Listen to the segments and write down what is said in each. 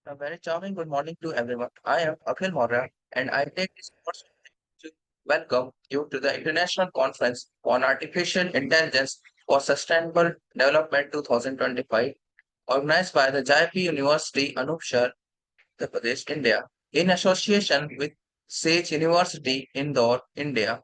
A very charming good morning to everyone. I am Akhil Maurya, and I take this opportunity to welcome you to the International Conference on Artificial Intelligence for Sustainable Development 2025, organized by the JIP University, Anupsar, Uttar Pradesh, India, in association with Sage University, Indore, India.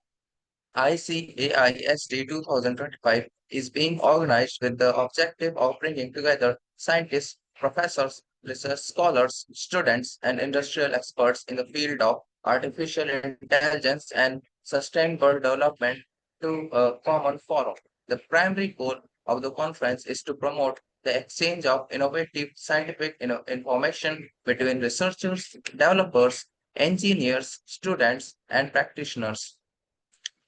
Icaisd 2025 is being organized with the objective of bringing together scientists, professors, research scholars, students, and industrial experts in the field of artificial intelligence and sustainable development to a common forum. The primary goal of the conference is to promote the exchange of innovative scientific information between researchers, developers, engineers, students, and practitioners.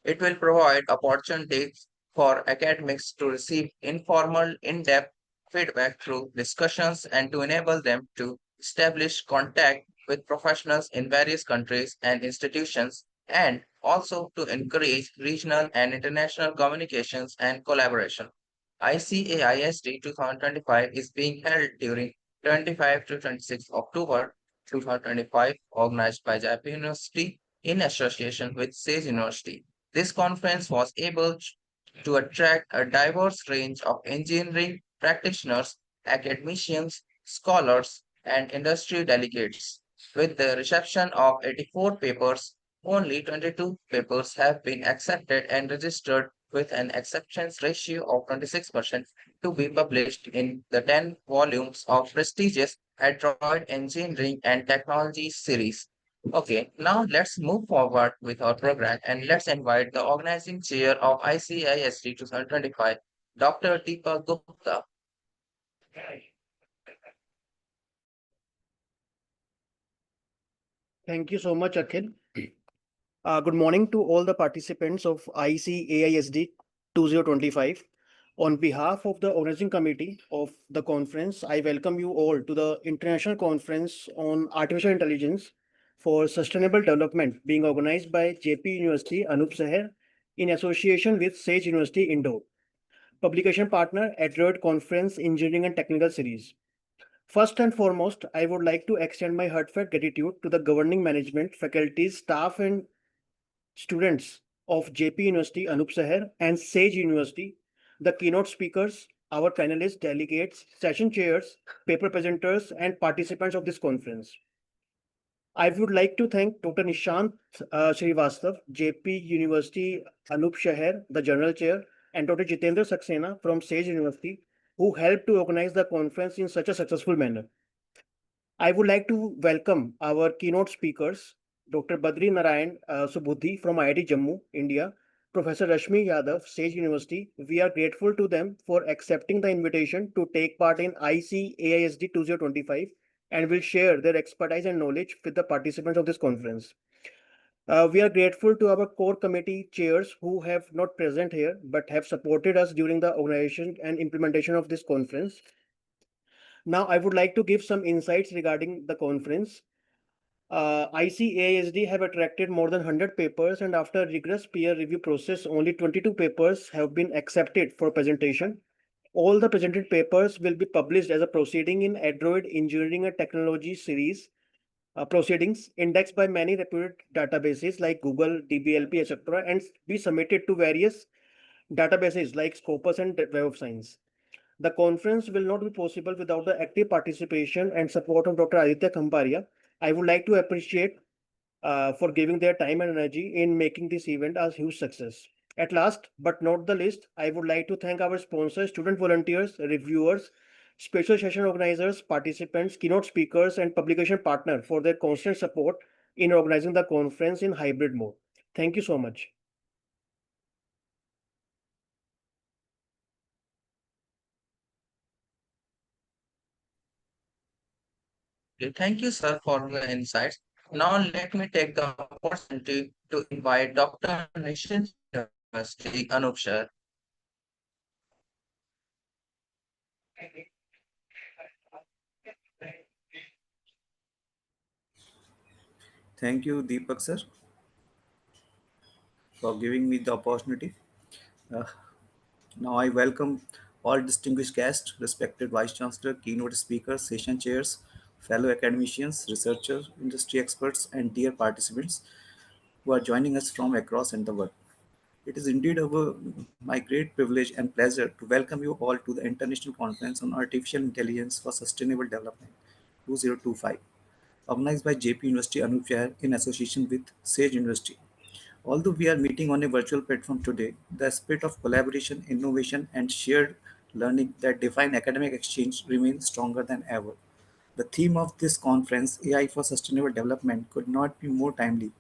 It will provide opportunities for academics to receive informal, in-depth feedback through discussions and to enable them to establish contact with professionals in various countries and institutions, and also to encourage regional and international communications and collaboration. ICAISD 2025 is being held during 25 to 26 October 2025, organized by Jaipur University in association with SAGE University. This conference was able to attract a diverse range of engineering practitioners, academicians, scholars, and industry delegates. With the reception of 84 papers, only 22 papers have been accepted and registered with an acceptance ratio of 26% to be published in the 10 volumes of prestigious Android Engineering and Technology series. Okay, now let's move forward with our program and let's invite the organizing chair of ICISD 2025, Dr. Deepak Gupta. Thank you so much, Akhil. Good morning to all the participants of ICAISD 2025. On behalf of the organizing committee of the conference, I welcome you all to the International Conference on Artificial Intelligence for Sustainable Development being organized by JP University, Anup Saher, in association with Sage University, Indore. Publication partner, Adroid Conference Engineering and Technical Series. First and foremost, I would like to extend my heartfelt gratitude to the governing management, faculties, staff, and students of JP University, Anup Saher, and Sage University, the keynote speakers, our panelists, delegates, session chairs, paper presenters, and participants of this conference. I would like to thank Dr. Nishant Srivastav, JP University, Anup Saher, the General Chair, and Dr. Jitendra Saxena from Sage University, who helped to organize the conference in such a successful manner. I would like to welcome our keynote speakers, Dr. Badri Narayan Subudhi from IIT Jammu, India, Professor Rashmi Yadav, Sage University. We are grateful to them for accepting the invitation to take part in ICAISD 2025 and will share their expertise and knowledge with the participants of this conference. We are grateful to our core committee chairs who have not present here but have supported us during the organization and implementation of this conference. Now, I would like to give some insights regarding the conference. ICASD have attracted more than 100 papers, and after rigorous peer review process, only 22 papers have been accepted for presentation. All the presented papers will be published as a proceeding in Android Engineering and Technology series proceedings indexed by many reputed databases like Google, DBLP, etc., and be submitted to various databases like Scopus and Web of Science. The conference will not be possible without the active participation and support of Dr. Aditya Khamparia. I would like to appreciate for giving their time and energy in making this event a huge success. At last, but not the least, I would like to thank our sponsors, student volunteers, reviewers, special session organizers, participants, keynote speakers, and publication partner for their constant support in organizing the conference in hybrid mode. Thank you so much. Okay, thank you, sir, for the insights. Now, let me take the opportunity to invite Dr. Nishin University, Anup Shah. Thank you, Deepak sir, for giving me the opportunity. Uh, Now I welcome all distinguished guests, respected Vice Chancellor, keynote speakers, session chairs, fellow academicians, researchers, industry experts, and dear participants who are joining us from across the world. It is indeed my great privilege and pleasure to welcome you all to the International Conference on Artificial Intelligence for Sustainable Development 2025, organized by JP University Anup Jain in association with Sage University. Although we are meeting on a virtual platform today, the spirit of collaboration, innovation, and shared learning that define academic exchange remains stronger than ever. The theme of this conference, AI for Sustainable Development, could not be more timely.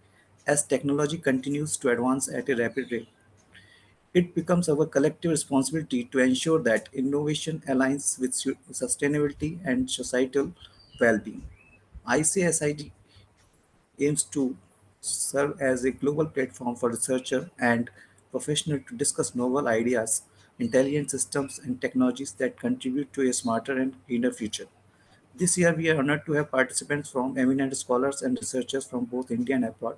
As technology continues to advance at a rapid rate, it becomes our collective responsibility to ensure that innovation aligns with sustainability and societal well being. ICSID aims to serve as a global platform for researchers and professionals to discuss novel ideas, intelligent systems, and technologies that contribute to a smarter and cleaner future. This year, we are honored to have participants from eminent scholars and researchers from both India and abroad.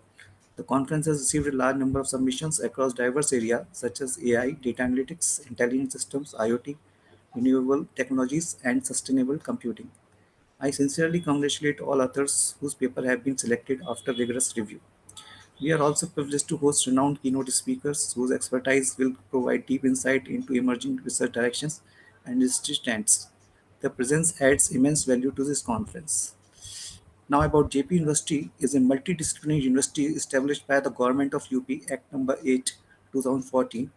The conference has received a large number of submissions across diverse areas such as AI, data analytics, intelligent systems, IoT, renewable technologies, and sustainable computing. I sincerely congratulate all authors whose papers have been selected after vigorous review. We are also privileged to host renowned keynote speakers whose expertise will provide deep insight into emerging research directions and industry trends. Their presence adds immense value to this conference. Now about JP University is a multidisciplinary university established by the Government of UP Act number 8, 2014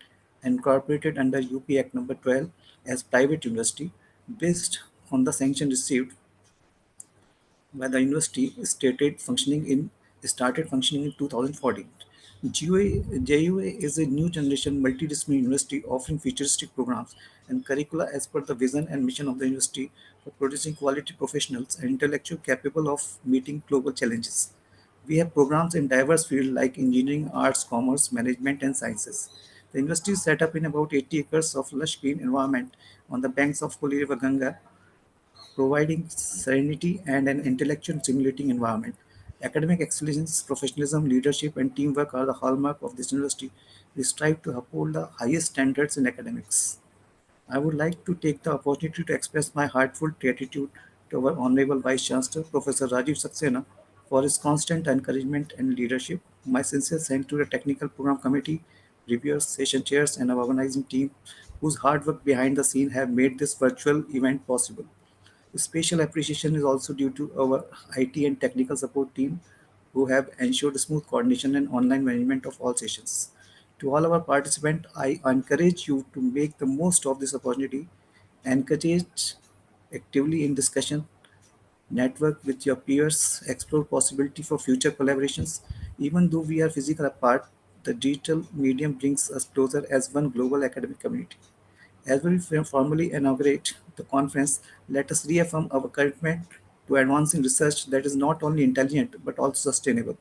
and incorporated under UP Act number 12 as private university based on the sanction received by the university started functioning in 2014. JUA is a new generation multidisciplinary university offering futuristic programs and curricula as per the vision and mission of the university for producing quality professionals and intellectuals capable of meeting global challenges. We have programs in diverse fields like engineering, arts, commerce, management, and sciences. The university is set up in about 80 acres of lush green environment on the banks of Holy River Ganga, providing serenity and an intellectual stimulating environment. Academic excellence, professionalism, leadership, and teamwork are the hallmark of this university. We strive to uphold the highest standards in academics. I would like to take the opportunity to express my heartfelt gratitude to our Honorable Vice Chancellor, Professor Rajiv Saxena, for his constant encouragement and leadership. My sincere thanks to the Technical Program Committee, reviewers, session chairs, and our organizing team, whose hard work behind the scene have made this virtual event possible. Special appreciation is also due to our IT and technical support team who have ensured smooth coordination and online management of all sessions. To all our participants, I encourage you to make the most of this opportunity, engage actively in discussion, network with your peers, explore possibility for future collaborations. Even though we are physically apart, the digital medium brings us closer as one global academic community. As we formally inaugurate the conference, let us reaffirm our commitment to advancing research that is not only intelligent but also sustainable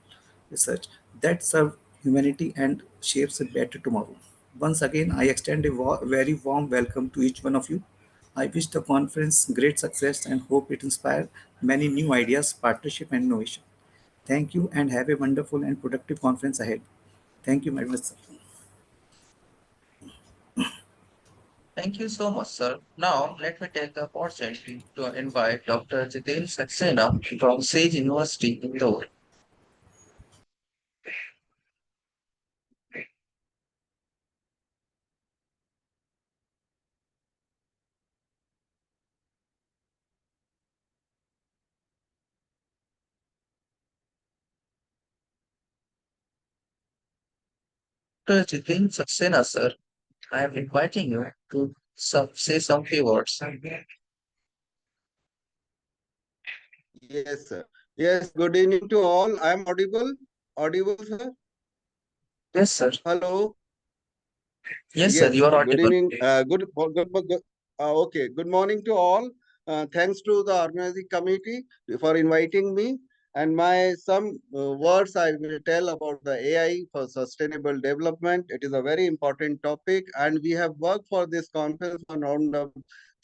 research that serves humanity and shapes a better tomorrow. Once again, I extend a very warm welcome to each one of you. I wish the conference great success and hope it inspires many new ideas, partnership, and innovation. Thank you and have a wonderful and productive conference ahead. Thank you, Madam. Thank you so much, sir. Now, let me take the opportunity to invite Dr. Jitin Saxena from Sage University, Indore. Dr. Jitin Saxena, sir, I am inviting you to say some few words. Yes, sir. Yes, good evening to all. I am audible. Audible, sir. Yes, sir. Hello. Yes, sir, Yes, you are good audible. evening. Okay, good morning to all. Thanks to the organizing committee for inviting me. And my some words I will tell about the AI for sustainable development. It is a very important topic, and we have worked for this conference for around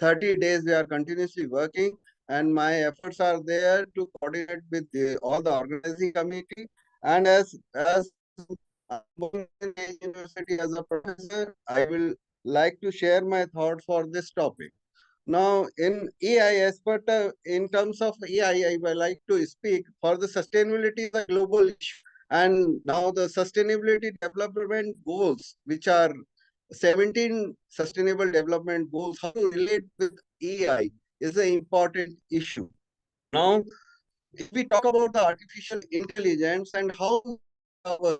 30 days. We are continuously working, and my efforts are there to coordinate with all the organizing committee. And as I'm working in a university as a professor, I will like to share my thoughts for this topic. Now, in AI, as per in terms of AI, I would like to speak for the sustainability is a global issue. And now the sustainability development goals, which are 17 sustainable development goals, how to relate with AI is an important issue. Now, if we talk about the artificial intelligence and how our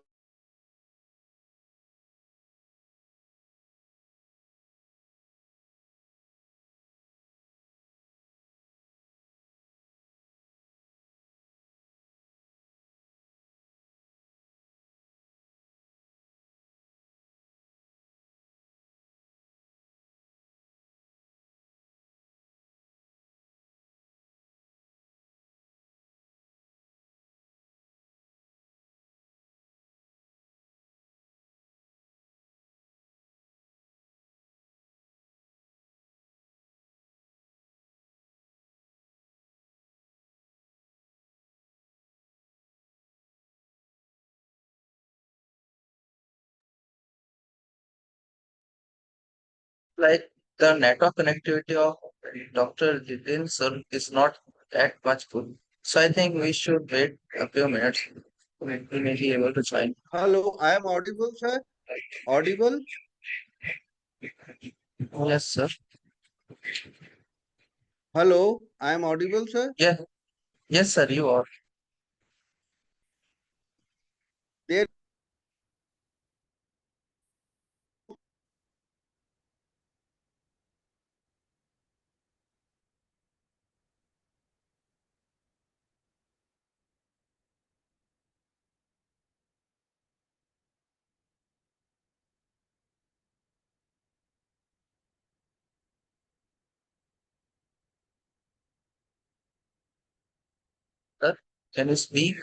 Like the network connectivity of Dr. Jitin sir is not that much good. So I think we should wait a few minutes. We may be able to join. hello, I am audible, sir. Audible. Yes, sir. Hello, I am audible, sir. Yeah. Yes, sir. You are. There, Sir, can you speak?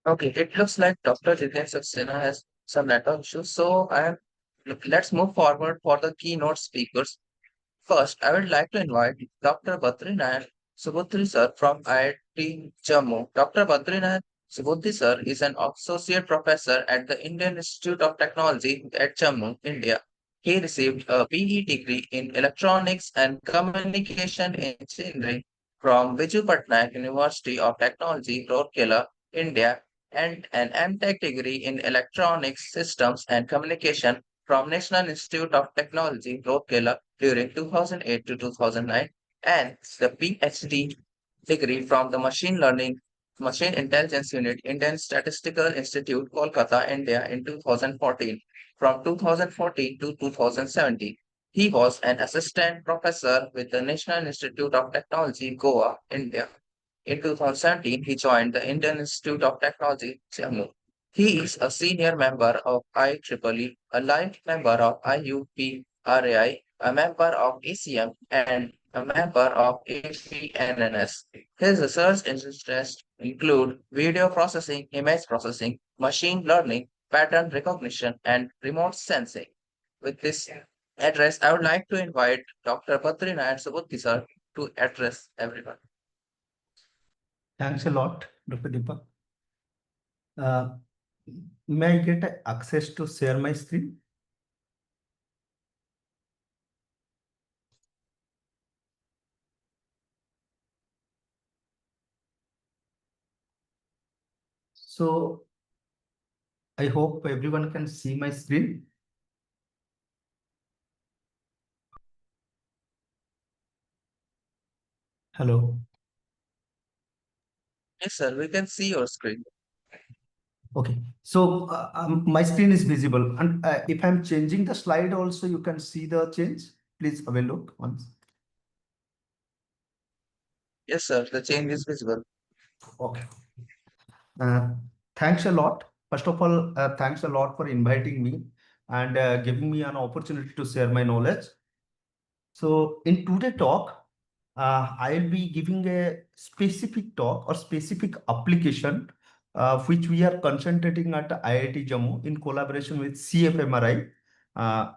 Okay, it looks like Dr. Jiten Saxena has some network issues. So let's move forward for the keynote speakers. First, I would like to invite Dr. Badrinath Subudri sir from IIT Jammu. Dr. Badrinath Subudri sir is an associate professor at the Indian Institute of Technology at Jammu, India. He received a BE degree in Electronics and Communication Engineering from Viju Patnaik University of Technology, Rourkela, India, and an MTech degree in Electronics Systems and Communication from National Institute of Technology, Rourkela, during 2008 to 2009, and the PhD degree from the Machine Learning Machine Intelligence Unit, Indian Statistical Institute, Kolkata, India in 2014. From 2014 to 2017, he was an assistant professor with the National Institute of Technology, Goa, India. In 2017, he joined the Indian Institute of Technology, Jammu. He is a senior member of IEEE, a life member of IUPRAI, a member of ACM, and a member of APNNS. His research interests include video processing, image processing, machine learning, pattern recognition, and remote sensing. With this address, I would like to invite Dr. Badrinath Subudhi sir to address everyone. Thanks a lot, Dr. Deepak. Uh, may I get access to share my screen? So I hope everyone can see my screen. Hello. Yes, sir, we can see your screen. Okay. So my screen is visible, and if I'm changing the slide, also you can see the change. Please have a look once. Yes, sir, the change is visible. Okay. Uh, thanks a lot. First of all, thanks a lot for inviting me and giving me an opportunity to share my knowledge. So in today's talk, I'll be giving a specific talk or specific application which we are concentrating at IIT Jammu in collaboration with CFMRI. Uh,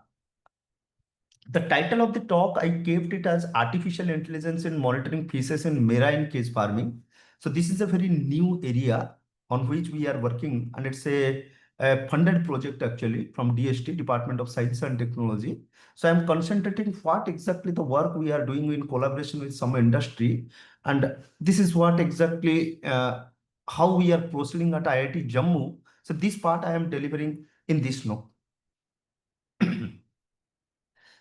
the title of the talk, I kept it as Artificial Intelligence in Monitoring Fishes in Marine Case Farming. So this is a very new area on which we are working, and it's a funded project actually from DST, Department of Science and Technology. So I'm concentrating what exactly the work we are doing in collaboration with some industry, and this is what exactly how we are proceeding at IIT Jammu. So this part I am delivering in this note.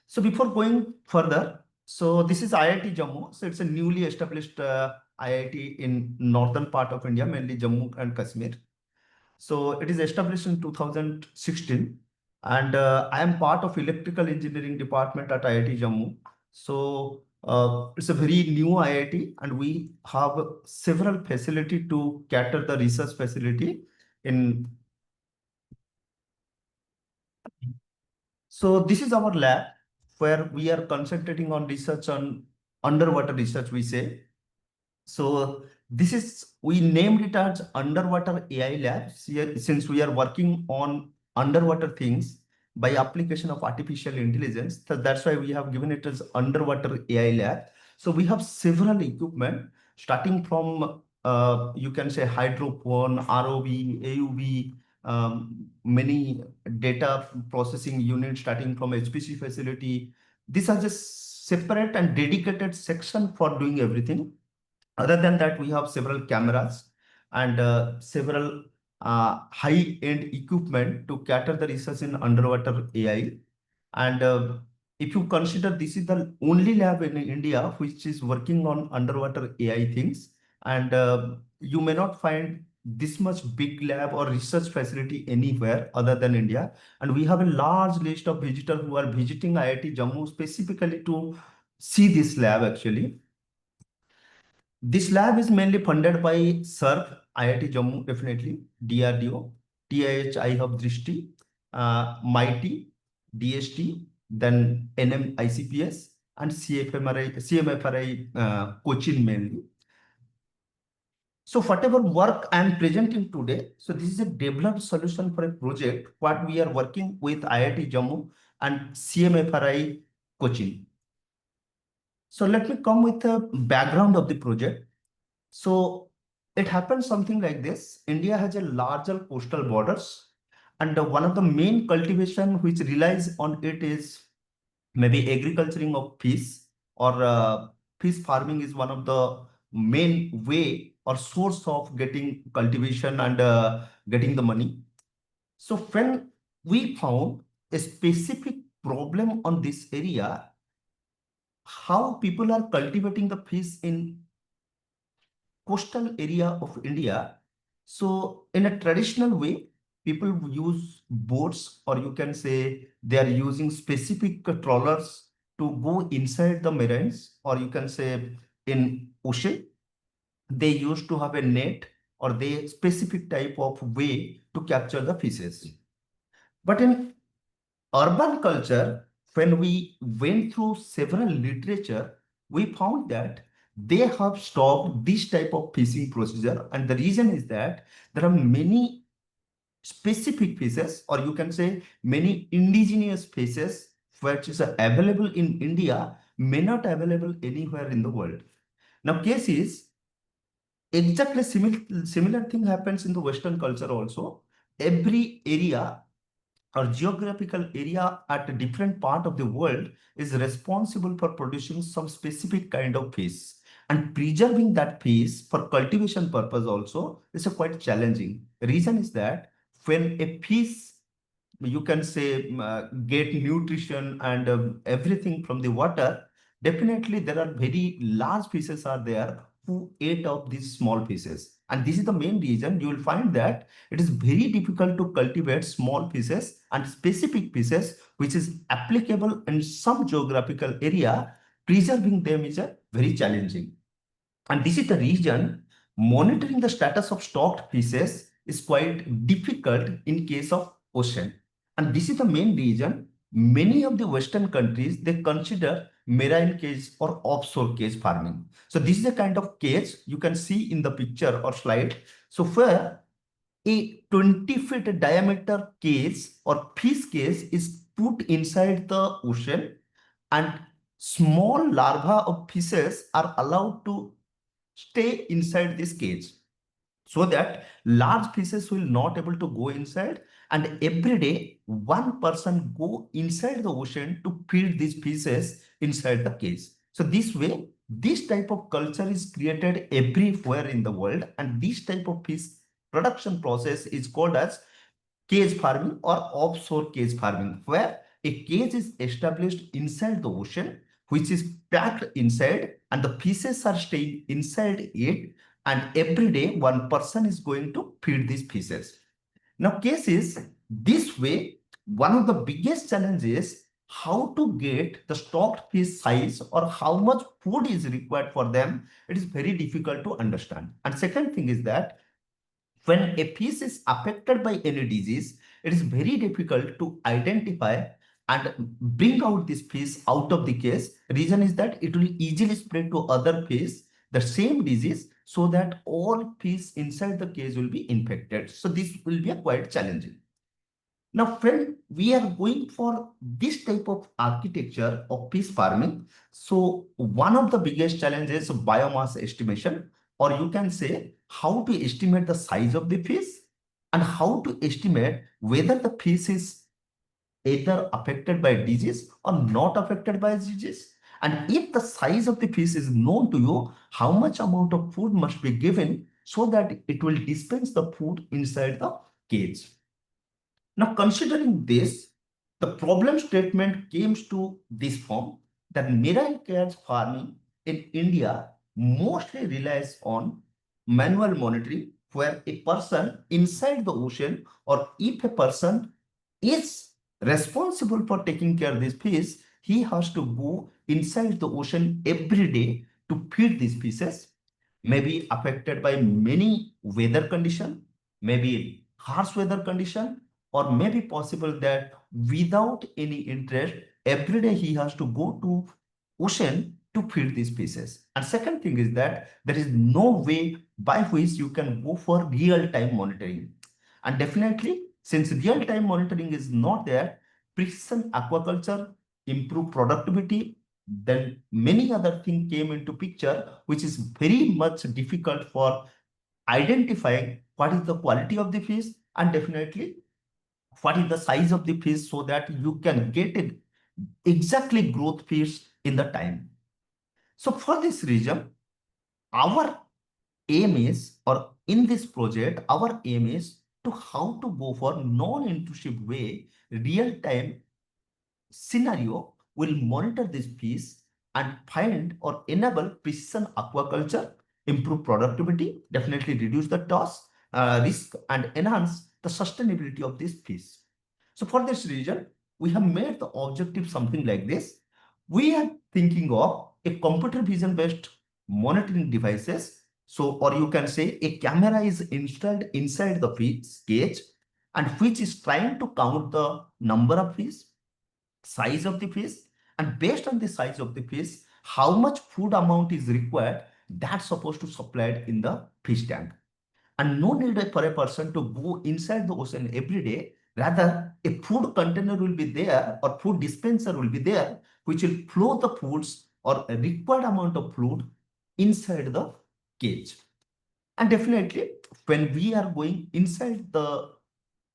So before going further, so this is IIT Jammu. So it's a newly established IIT in northern part of India, mainly Jammu and Kashmir. So it is established in 2016, and I am part of electrical engineering department at IIT Jammu. So it's a very new IIT, and we have several facility to cater the research facility in. So this is our lab where we are concentrating on research on underwater research, we say. So this is, we named it as underwater AI labs here, since we are working on underwater things by application of artificial intelligence. So that's why we have given it as underwater AI lab. So we have several equipment starting from you can say hydrophone, ROV, AUV, many data processing units starting from HPC facility. These are just separate and dedicated section for doing everything. Other than that, we have several cameras and several high-end equipment to cater the research in underwater AI. And if you consider this is the only lab in India which is working on underwater AI things, and you may not find this much big lab or research facility anywhere other than India. And we have a large list of visitors who are visiting IIT Jammu specifically to see this lab actually. This lab is mainly funded by SERF, IIT Jammu, definitely, DRDO, TIH, I Hub Drishti, MIT, DST, then NMICPS, and CMFRI Cochin mainly. So whatever work I am presenting today, so this is a developed solution for a project what we are working with IIT Jammu and CMFRI Cochin. So let me come with the background of the project. So it happens something like this. India has a larger coastal borders, and one of the main cultivation which relies on it is maybe agriculturing of fish, or fish farming is one of the main way or source of getting cultivation and getting the money. So when we found a specific problem on this area, how people are cultivating the fish in coastal area of India. So in a traditional way, people use boats, or you can say they are using specific trawlers to go inside the marines, or you can say in ocean, they used to have a net or they specific type of way to capture the fishes. But in urban culture, when we went through several literature, we found that they have stopped this type of fishing procedure. And the reason is that there are many specific fishes, or you can say many indigenous fishes, which is available in India, may not available anywhere in the world. Now, case is exactly similar thing happens in the Western culture also. Every area or geographical area at a different part of the world is responsible for producing some specific kind of fish, and preserving that fish for cultivation purpose also is a quite challenging. Reason is that when a fish, you can say, get nutrition and everything from the water, definitely there are very large fishes are there who ate up these small fishes, and this is the main reason you will find that it is very difficult to cultivate small fishes and specific fishes which is applicable in some geographical area. Preserving them is a very challenging, and this is the reason monitoring the status of stocked fishes is quite difficult in case of ocean. And this is the main reason many of the Western countries, they consider marine cage or offshore cage farming. So this is a kind of cage you can see in the picture or slide. So where a 20 feet diameter cage or fish cage is put inside the ocean, and small larvae of fishes are allowed to stay inside this cage, so that large fishes will not able to go inside, and every day one person go inside the ocean to feed these fishes inside the cage. So this way, this type of culture is created everywhere in the world, and this type of fish production process is called as cage farming or offshore cage farming, where a cage is established inside the ocean, which is packed inside, and the fishes are staying inside it, and every day one person is going to feed these fishes. Now, case is this way, one of the biggest challenges is how to get the stocked fish size or how much food is required for them. It is very difficult to understand. And second thing is that when a fish is affected by any disease, it is very difficult to identify and bring out this fish out of the case. Reason is that it will easily spread to other fish the same disease, so that all fish inside the cage will be infected. So this will be a quite challenging. Now, when we are going for this type of architecture of fish farming, so one of the biggest challenges is biomass estimation, or you can say how to estimate the size of the fish and how to estimate whether the fish is either affected by disease or not affected by disease. And if the size of the fish is known to you, how much amount of food must be given so that it will dispense the food inside the cage. Now, considering this, the problem statement comes to this form that marine cage farming in India mostly relies on manual monitoring, where a person inside the ocean, or if a person is responsible for taking care of this fish, he has to go inside the ocean every day to feed these fishes, may be affected by many weather condition, maybe harsh weather condition, or maybe possible that without any interest, every day he has to go to ocean to feed these fishes. And second thing is that there is no way by which you can go for real-time monitoring. And definitely, since real-time monitoring is not there, precision aquaculture, improve productivity, then many other things came into picture, which is very much difficult for identifying what is the quality of the fish, and definitely what is the size of the fish, so that you can get it exactly growth fish in the time. So for this reason, our aim is, or in this project, our aim is to how to go for non-intrusive way, real-time scenario will monitor this piece and find or enable precision aquaculture, improve productivity, definitely reduce the toss, risk, and enhance the sustainability of this piece. So for this reason, we have made the objective something like this. We are thinking of a computer vision based monitoring devices. So, or you can say a camera is installed inside the fish cage, and which is trying to count the number of fish, size of the fish, and based on the size of the fish, how much food amount is required, that's supposed to supplied in the fish tank. And no need for a person to go inside the ocean every day. Rather, a food container will be there, or food dispenser will be there, which will flow the foods or a required amount of food inside the cage. And definitely, when we are going inside the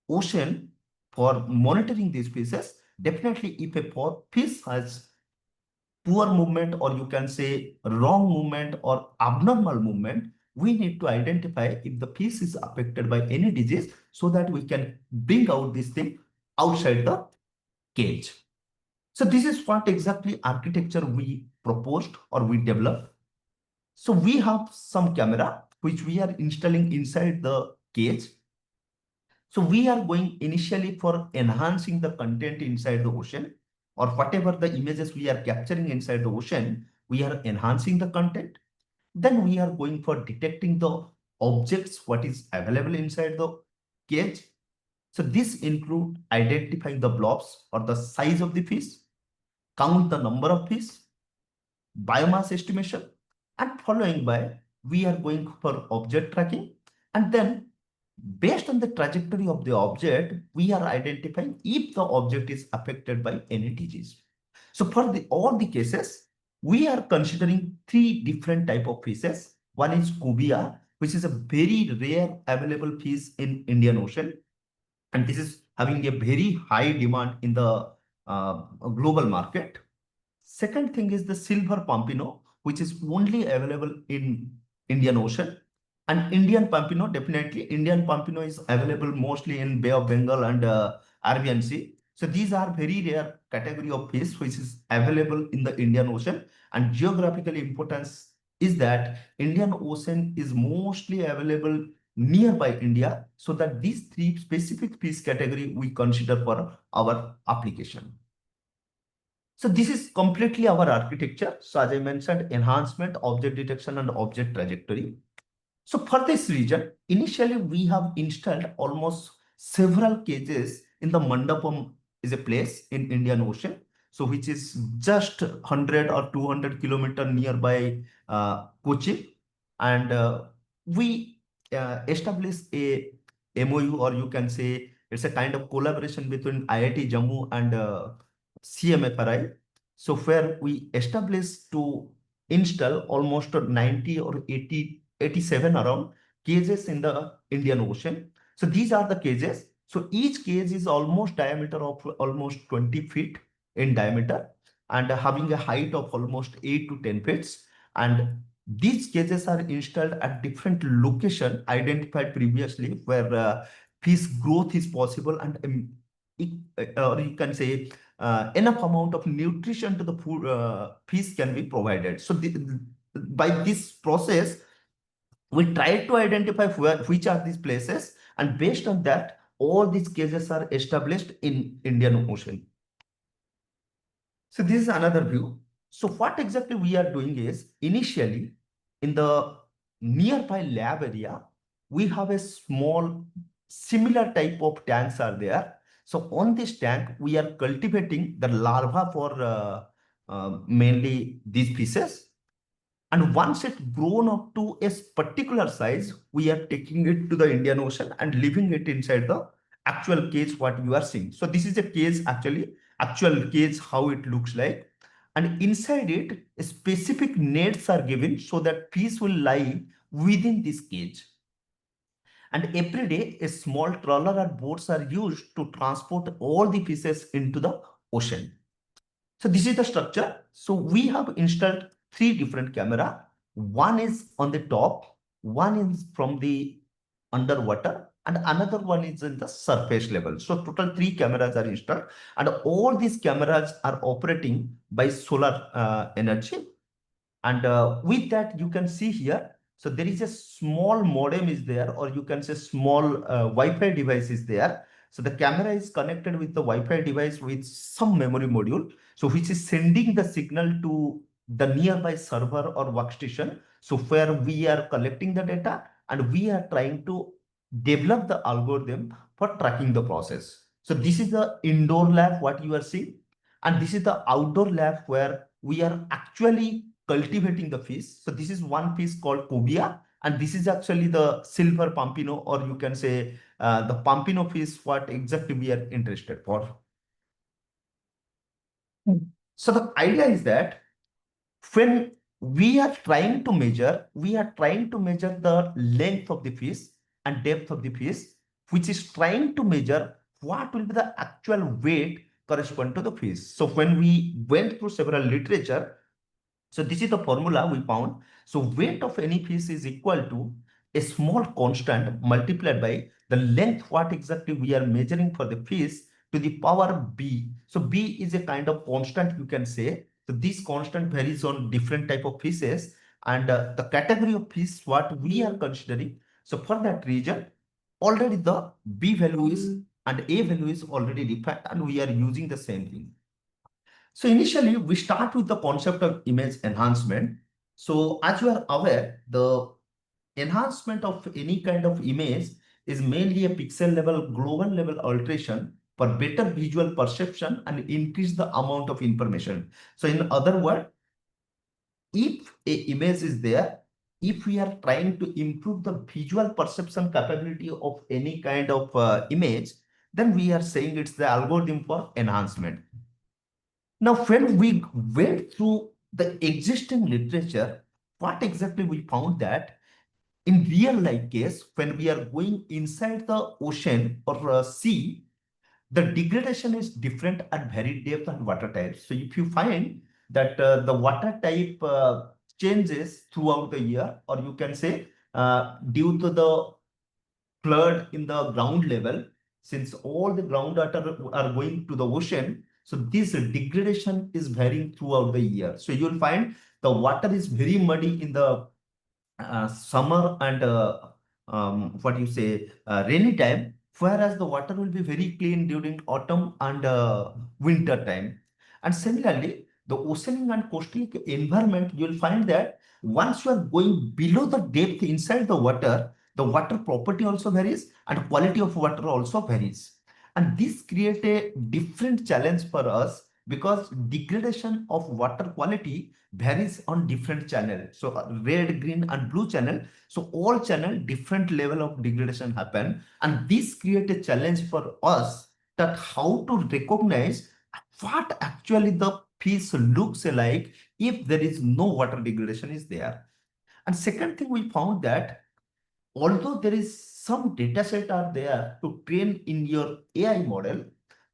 ocean for monitoring these fishes, definitely if a fish has poor movement, or you can say wrong movement or abnormal movement, we need to identify if the fish is affected by any disease, so that we can bring out this thing outside the cage. So this is what exactly architecture we proposed or we developed. So we have some camera which we are installing inside the cage. So we are going initially for enhancing the content inside the ocean, or whatever the images we are capturing inside the ocean, we are enhancing the content. Then we are going for detecting the objects, what is available inside the cage. So this include identifying the blobs or the size of the fish, count the number of fish, biomass estimation, and following by we are going for object tracking, and then based on the trajectory of the object, we are identifying if the object is affected by any disease. So for all the cases, we are considering three different type of fishes. One is cobia, which is a very rare available fish in Indian Ocean, and this is having a very high demand in the global market. Second thing is the silver pompano, which is only available in Indian Ocean. And Indian pompano, definitely Indian pompano is available mostly in Bay of Bengal and Arabian Sea. So these are very rare category of fish which is available in the Indian Ocean. And geographical importance is that Indian Ocean is mostly available nearby India, so that these three specific fish category we consider for our application. So this is completely our architecture. So as I mentioned, enhancement, object detection, and object trajectory. So for this region, initially we have installed almost several cages in the Mandapam is a place in Indian Ocean. So which is just 100 or 200 kilometer nearby Kochi. And we established a MOU, or you can say it's a kind of collaboration between IIT Jammu and CMFRI. So where we established to install almost 90 or 87 around cages in the Indian Ocean. So these are the cages. So each cage is almost diameter of almost 20 feet in diameter and having a height of almost 8 to 10 feet. And these cages are installed at different location identified previously where fish growth is possible and or you can say enough amount of nutrition to the food fish can be provided. So by this process, we try to identify which are these places, and based on that, all these cases are established in Indian Ocean. So this is another view. So what exactly we are doing is, initially in the nearby lab area, we have a small similar type of tanks are there. So on this tank, we are cultivating the larva for mainly these fishes. And once it's grown up to a particular size, we are taking it to the Indian Ocean and leaving it inside the actual cage what you are seeing. So this is a cage actually, actual cage, how it looks like. And inside it, specific nets are given so that fish will lie within this cage. And every day, a small trawler or boats are used to transport all the fishes into the ocean. So this is the structure. So we have installed three different camera. One is on the top, one is from the underwater, and another one is in the surface level. So total three cameras are installed, and all these cameras are operating by solar energy. And with that, you can see here, so there is a small modem is there, or you can say small Wi-Fi device is there. So the camera is connected with the Wi-Fi device with some memory module, so which is sending the signal to the nearby server or workstation. So where we are collecting the data and we are trying to develop the algorithm for tracking the process. So this is the indoor lab, what you are seeing. And this is the outdoor lab where we are actually cultivating the fish. So this is one fish called cobia, and this is actually the silver pompano, or you can say the pompano fish, what exactly we are interested for. So the idea is that when we are trying to measure, the length of the fish and depth of the fish, which is trying to measure what will be the actual weight correspond to the fish. So when we went through several literature, so this is the formula we found. So weight of any fish is equal to a small constant multiplied by the length what exactly we are measuring for the fish to the power b. So b is a kind of constant, you can say. So this constant varies on different type of fishes and the category of fish what we are considering. So for that region, already the b value is and a value is already defined, and we are using the same thing. So initially, we start with the concept of image enhancement. So as you are aware, the enhancement of any kind of image is mainly a pixel level, global level alteration for better visual perception and increase the amount of information. So in other words, if a image is there, if we are trying to improve the visual perception capability of any kind of image, then we are saying it's the algorithm for enhancement. Now, when we went through the existing literature, what exactly we found that in real life case, when we are going inside the ocean or sea, the degradation is different at varied depth and water types. So if you find that the water type changes throughout the year, or you can say due to the flood in the ground level, since all the groundwater are going to the ocean, so this degradation is varying throughout the year. So you'll find the water is very muddy in the summer and what you say rainy time, whereas the water will be very clean during autumn and winter time. And similarly, the oceanic and coastal environment, you'll find that once you are going below the depth inside the water property also varies and quality of water also varies. And this create a different challenge for us because degradation of water quality varies on different channel. So red, green and blue channel. So all channel different level of degradation happen. And this create a challenge for us that how to recognize what actually the piece looks like if there is no water degradation is there. And second thing we found that although there is some data set are there to train in your AI model,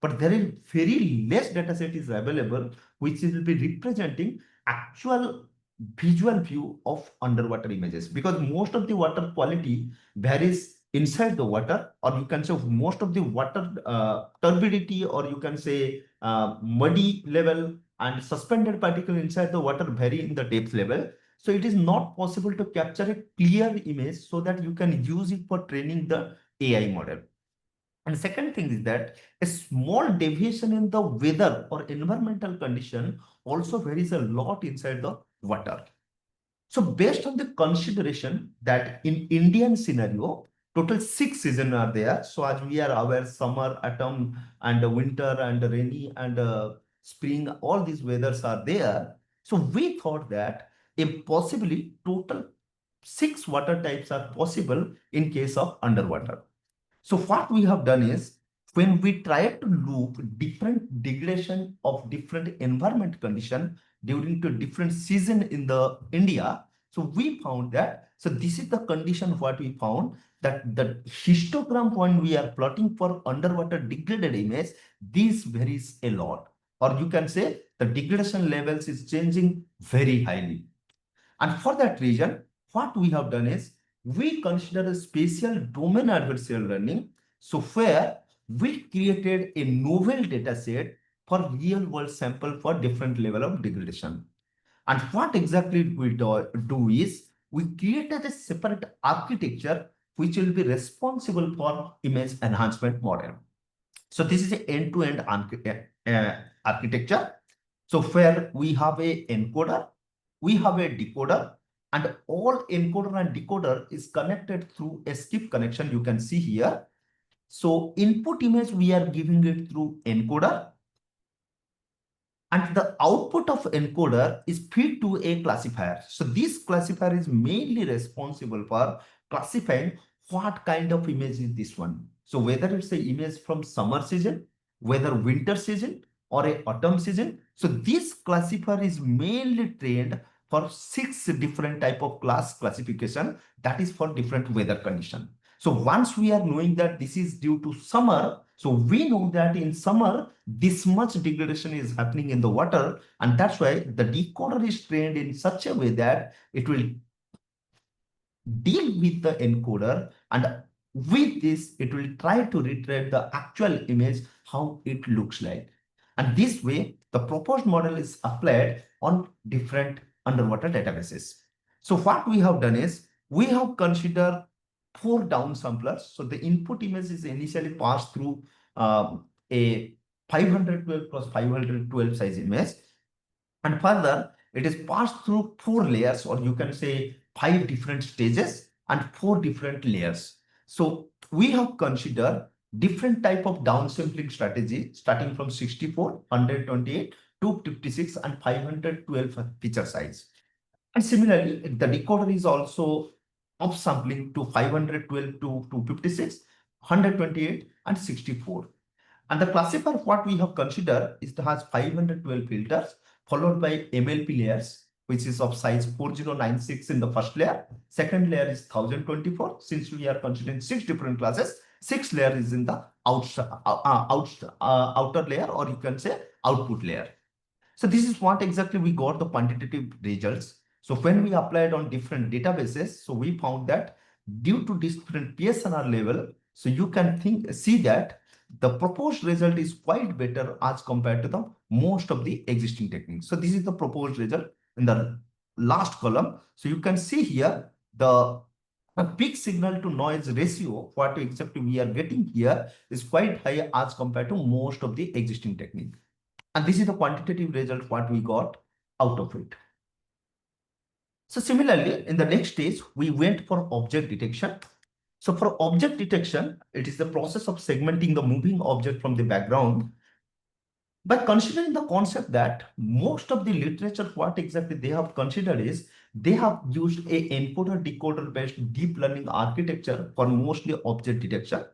but there is very less data set is available, which will be representing actual visual view of underwater images, because most of the water quality varies inside the water, or you can say most of the water turbidity, or you can say muddy level and suspended particle inside the water vary in the depth level. So it is not possible to capture a clear image so that you can use it for training the AI model. And second thing is that a small deviation in the weather or environmental condition also varies a lot inside the water. So based on the consideration that in Indian scenario, total 6 seasons are there. So as we are aware, summer, autumn, and winter, and rainy, and spring, all these weathers are there. So we thought that a possibly total 6 water types are possible in case of underwater. So what we have done is when we try to look different degradation of different environment condition during to different season in the India, so we found that, so this is the condition what we found that the histogram when we are plotting for underwater degraded image, this varies a lot. Or you can say the degradation levels is changing very highly. And for that reason, what we have done is we consider a spatial domain adversarial learning. So where we created a novel data set for real world sample for different level of degradation. And what exactly we do is we created a separate architecture which will be responsible for image enhancement model. So this is an end-to-end architecture. So where we have a encoder, we have a decoder, and all encoder and decoder is connected through a skip connection you can see here. So input image we are giving it through encoder, and the output of encoder is fed to a classifier. So this classifier is mainly responsible for classifying what kind of image is this one. So whether it's an image from summer season, whether winter season, or a autumn season. So this classifier is mainly trained for 6 different type of class classification, that is for different weather condition. So once we are knowing that this is due to summer, so we know that in summer, this much degradation is happening in the water, and that's why the decoder is trained in such a way that it will deal with the encoder, and with this it will try to retrieve the actual image how it looks like. And this way the proposed model is applied on different underwater databases. So what we have done is we have considered 4 downsamplers. So the input image is initially passed through a 512 plus 512 size image, and further it is passed through 4 layers, or you can say 5 different stages and 4 different layers. So we have considered different type of downsampling strategy starting from 64, 128, 256 and 512 feature size. And similarly, the decoder is also upsampling to 512 to 256, 128 and 64. And the classifier what we have considered is it has 512 filters followed by MLP layers, which is of size 4096 in the first layer. Second layer is 1024. Since we are considering 6 different classes, 6th layer is in the outer layer, or you can say output layer. So this is what exactly we got the quantitative results. So when we applied on different databases, so we found that due to different PSNR level, so you can see that the proposed result is quite better as compared to the most of the existing techniques. So this is the proposed result in the last column. So you can see here the peak signal to noise ratio, what exactly we are getting here is quite high as compared to most of the existing technique. And this is the quantitative result what we got out of it. So similarly, in the next stage, we went for object detection. So for object detection, it is the process of segmenting the moving object from the background. By considering the concept that most of the literature, what exactly they have considered is they have used a encoder decoder based deep learning architecture for mostly object detection.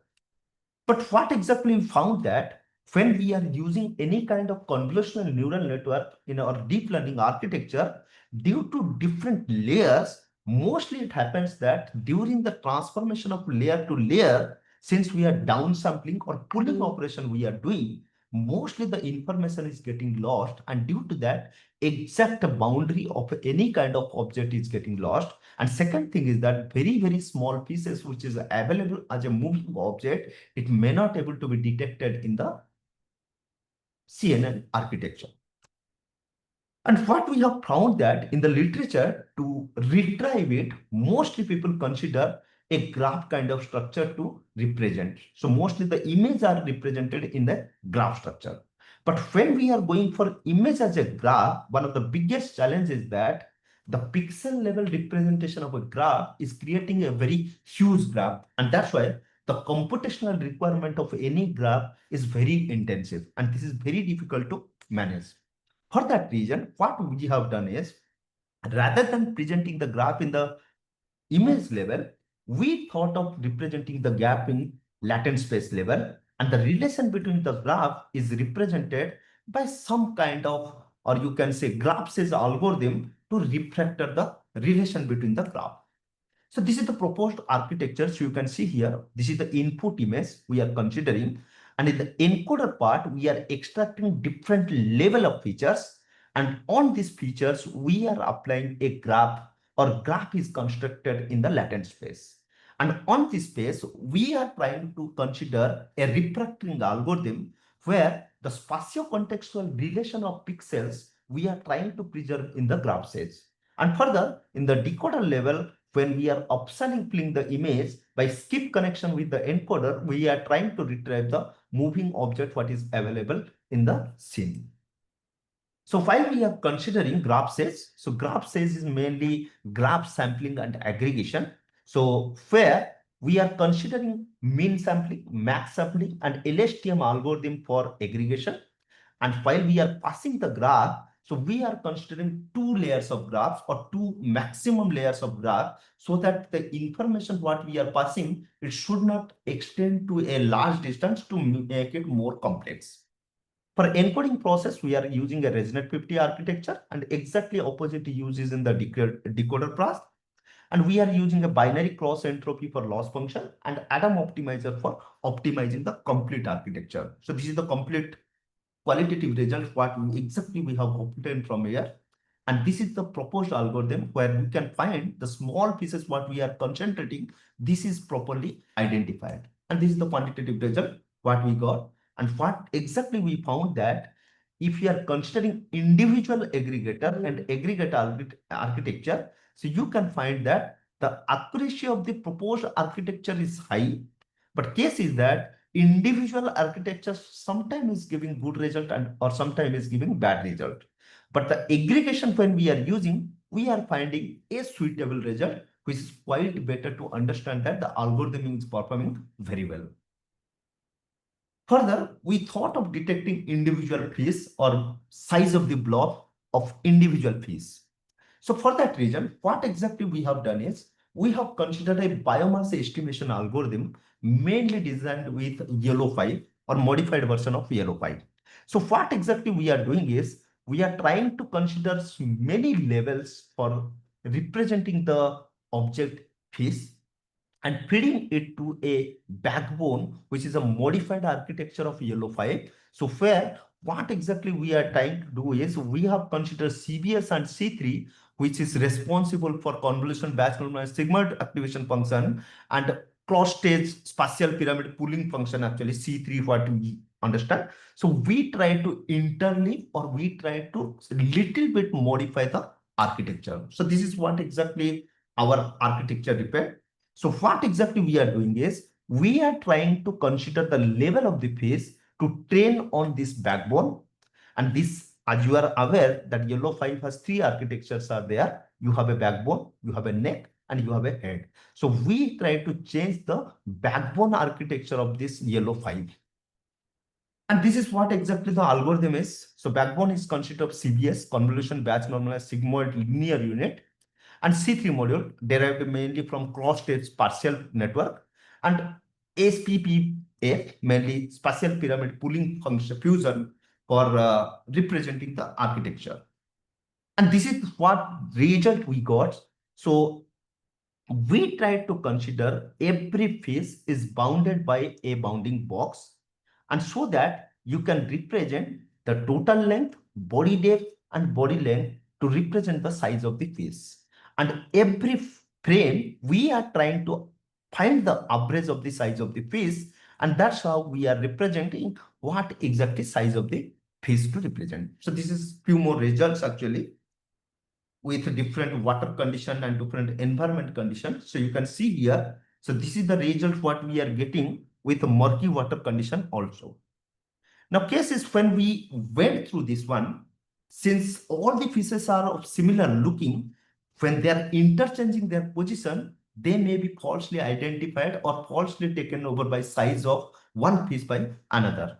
But what exactly we found that when we are using any kind of convolutional neural network in our deep learning architecture, due to different layers, mostly it happens that during the transformation of layer to layer, since we are downsampling or pulling operation we are doing, mostly the information is getting lost, and due to that, exact boundary of any kind of object is getting lost. And second thing is that very small pieces which is available as a moving object, it may not able to be detected in the CNN architecture. And what we have found that in the literature, to retrieve it, mostly people consider a graph kind of structure to represent. So mostly the images are represented in the graph structure. But when we are going for image as a graph, one of the biggest challenges is that the pixel level representation of a graph is creating a very huge graph. And that's why the computational requirement of any graph is very intensive. And this is very difficult to manage. For that reason, what we have done is, rather than presenting the graph in the image level, we thought of representing the gap in latent space level, and the relation between the graph is represented by some kind of, or you can say graph says algorithm to refactor the relation between the graph. So this is the proposed architecture. So you can see here, this is the input image we are considering. And in the encoder part, we are extracting different level of features. And on these features, we are applying a graph, or graph is constructed in the latent space. And on this space, we are trying to consider a refactoring algorithm where the spatio-contextual relation of pixels we are trying to preserve in the graph stage. And further, in the decoder level, when we are upsampling the image by skip connection with the encoder, we are trying to retrieve the moving object what is available in the scene. So while we are considering graph sets, so graph sets is mainly graph sampling and aggregation. So where we are considering mean sampling, max sampling, and LSTM algorithm for aggregation. And while we are passing the graph, so we are considering two layers of graphs, or two maximum layers of graph, so that the information what we are passing, it should not extend to a large distance to make it more complex. For encoding process, we are using a ResNet 50 architecture, and exactly opposite uses in the decoder path. And we are using a binary cross entropy for loss function and Adam optimizer for optimizing the complete architecture. So this is the complete qualitative result what exactly we have obtained from here. And this is the proposed algorithm where we can find the small pieces what we are concentrating. This is properly identified. And this is the quantitative result what we got. And what exactly we found that if we are considering individual aggregator and aggregate architecture, so you can find that the accuracy of the proposed architecture is high. But case is that individual architecture sometimes is giving good result and or sometimes is giving bad result. But the aggregation when we are using, we are finding a suitable result which is quite better to understand that the algorithm is performing very well. Further, we thought of detecting individual fees or size of the block of individual fees. So for that reason, what exactly we have done is we have considered a biomass estimation algorithm mainly designed with yellow 5 or modified version of yellow 5. So what exactly we are doing is we are trying to consider many levels for representing the object fees and feeding it to a backbone, which is a modified architecture of yellow 5. So where what exactly we are trying to do is we have considered CBS and C3, which is responsible for convolution batch normalized sigmoid activation function and cross stage spatial pyramid pooling function, actually C3 what we understand. So we try to interleave or we try to little bit modify the architecture. So this is what exactly our architecture depends. So what exactly we are doing is we are trying to consider the level of the phase to train on this backbone. And this, as you are aware, that yellow 5 has three architectures are there. You have a backbone, you have a neck, and you have a head. So we try to change the backbone architecture of this yellow 5. And this is what exactly the algorithm is. So backbone is considered of CBS, convolution batch normalized sigmoid linear unit, and C3 module derived mainly from cross-stage partial network, and SPPF mainly spatial pyramid pooling function fusion for representing the architecture. And this is what result we got. So we try to consider every phase is bounded by a bounding box, and so that you can represent the total length, body depth, and body length to represent the size of the face. And every frame, we are trying to find the average of the size of the face, and that's how we are representing what exactly size of the face to represent. So this is few more results actually with different water condition and different environment conditions. So you can see here, so this is the result what we are getting with murky water condition also. Now case is when we went through this one, since all the fishes are of similar looking, when they are interchanging their position, they may be falsely identified or falsely taken over by size of one fish by another.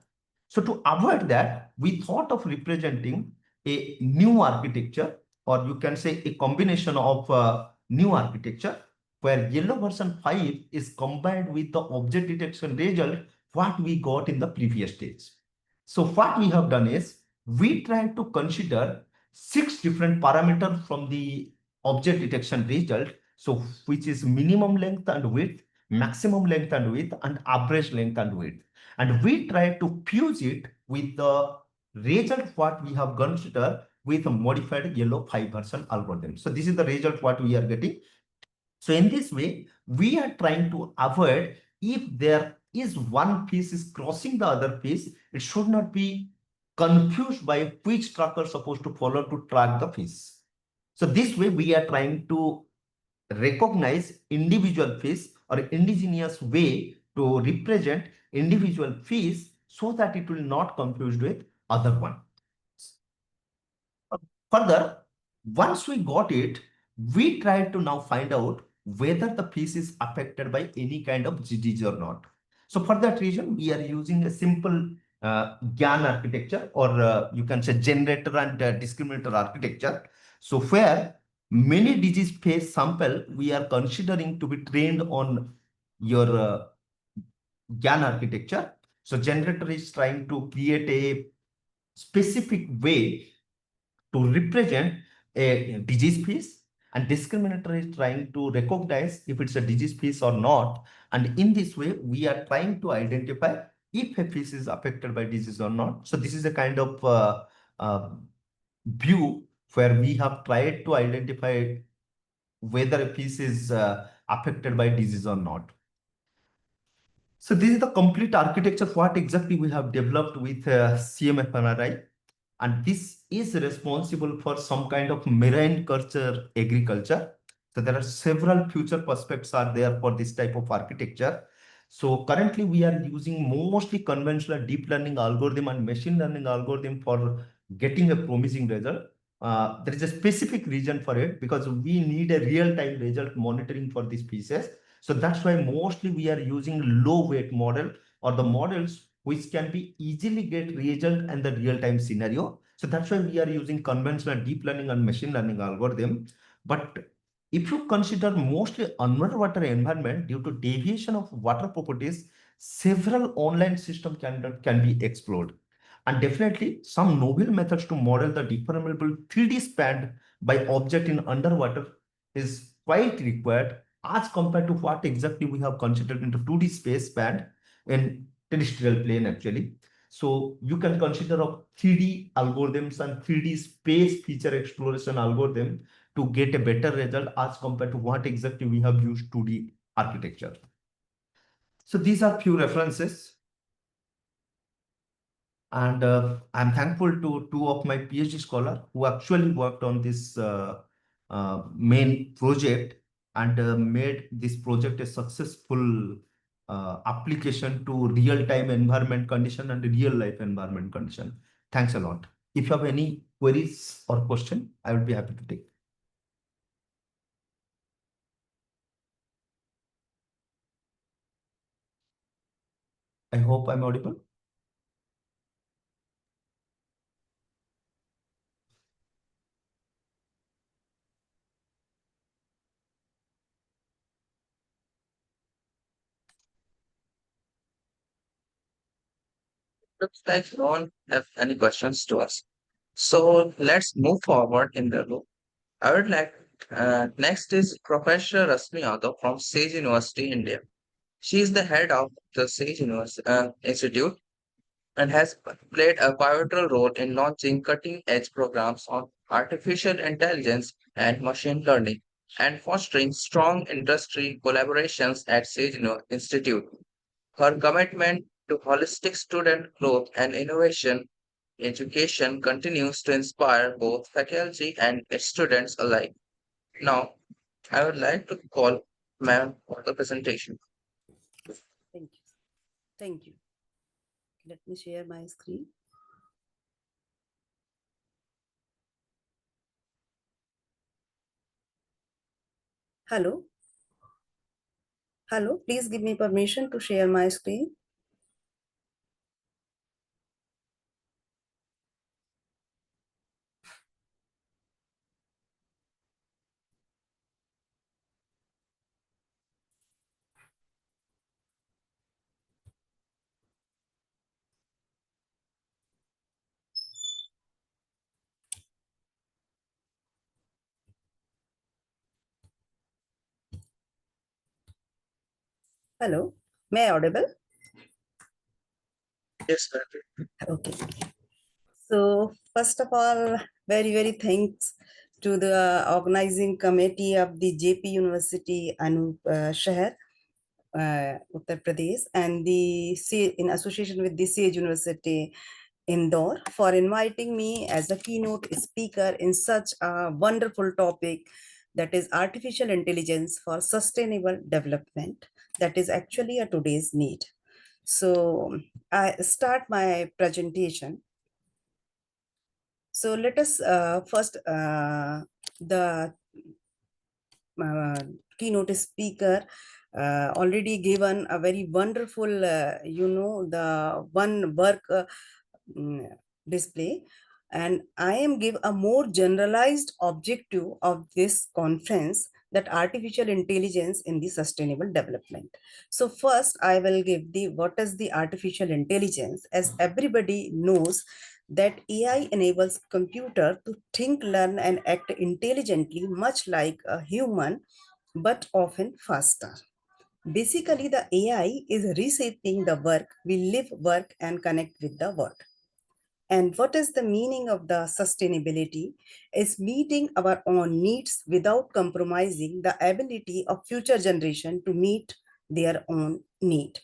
So to avoid that, we thought of representing a new architecture, or you can say a combination of new architecture, where yellow version 5 is combined with the object detection result what we got in the previous stage. So what we have done is we try to consider 6 different parameters from the object detection result. So which is minimum length and width, maximum length and width, and average length and width. And we try to fuse it with the result what we have considered with a modified yellow 5 version algorithm. So this is the result what we are getting. So in this way, we are trying to avoid if there is one piece is crossing the other piece, it should not be confused by which tracker supposed to follow to track the piece. So this way we are trying to recognize individual fish or indigenous way to represent individual fish so that it will not confused with other one. Further, once we got it, we tried to now find out whether the fish is affected by any kind of disease or not. So for that reason, we are using a simple GAN architecture, or you can say generator and discriminator architecture. So where many disease phase sample we are considering to be trained on your GAN architecture. So generator is trying to create a specific way to represent a disease piece, and discriminator is trying to recognize if it's a disease piece or not. And in this way, we are trying to identify if a piece is affected by disease or not. So this is a kind of view where we have tried to identify whether a piece is affected by disease or not. So this is the complete architecture what exactly we have developed with CMFNRI. And this is responsible for some kind of marine culture agriculture. So there are several future prospects are there for this type of architecture. So currently we are using mostly conventional deep learning algorithm and machine learning algorithm for getting a promising result. there is a specific reason for it because we need a real-time result monitoring for these pieces. So that's why mostly we are using low weight model or the models which can be easily get result and the real-time scenario. So that's why we are using conventional deep learning and machine learning algorithm. But if you consider mostly underwater environment due to deviation of water properties, several online system can be explored. And definitely some novel methods to model the deformable 3D span by object in underwater is quite required as compared to what exactly we have considered into 2D space span in terrestrial plane actually. So you can consider of 3D algorithms and 3D space feature exploration algorithm to get a better result as compared to what exactly we have used 2D architecture. So these are few references. And I'm thankful to two of my PhD scholars who actually worked on this main project and made this project a successful application to real-time environment condition and real-life environment condition. Thanks a lot. If you have any queries or question, I would be happy to take. I hope I'm audible. Looks like no one have any questions to us. So let's move forward in the loop. I would like next is Professor Rasmi Yadav from Sage University, India. She is the head of the Sage Institute and has played a pivotal role in launching cutting-edge programs on artificial intelligence and machine learning and fostering strong industry collaborations at Institute. Her commitment to holistic student growth and innovation education continues to inspire both faculty and students alike. Now, I would like to call ma'am for the presentation. Thank you. Thank you. Let me share my screen. Hello. Hello, please give me permission to share my screen. Hello, may I audible? Yes, sir. Okay. So first of all, very thanks to the organizing committee of the JP University Anup Shahar, Uttar Pradesh, and in association with the Sage University Indore for inviting me as a keynote speaker in such a wonderful topic that is artificial intelligence for sustainable development. That is actually a today's need. So I start my presentation. So let us first the uh, keynote speaker already given a very wonderful, the one work mm, display, and I am give a more generalized objective of this conference, that artificial intelligence in the sustainable development. So first I will give the what is the artificial intelligence. As everybody knows that AI enables computer to think, learn and act intelligently much like a human, but often faster. Basically, the AI is reshaping the work we live, work, and connect with the world. And what is the meaning of the sustainability? Is meeting our own needs without compromising the ability of future generation to meet their own need.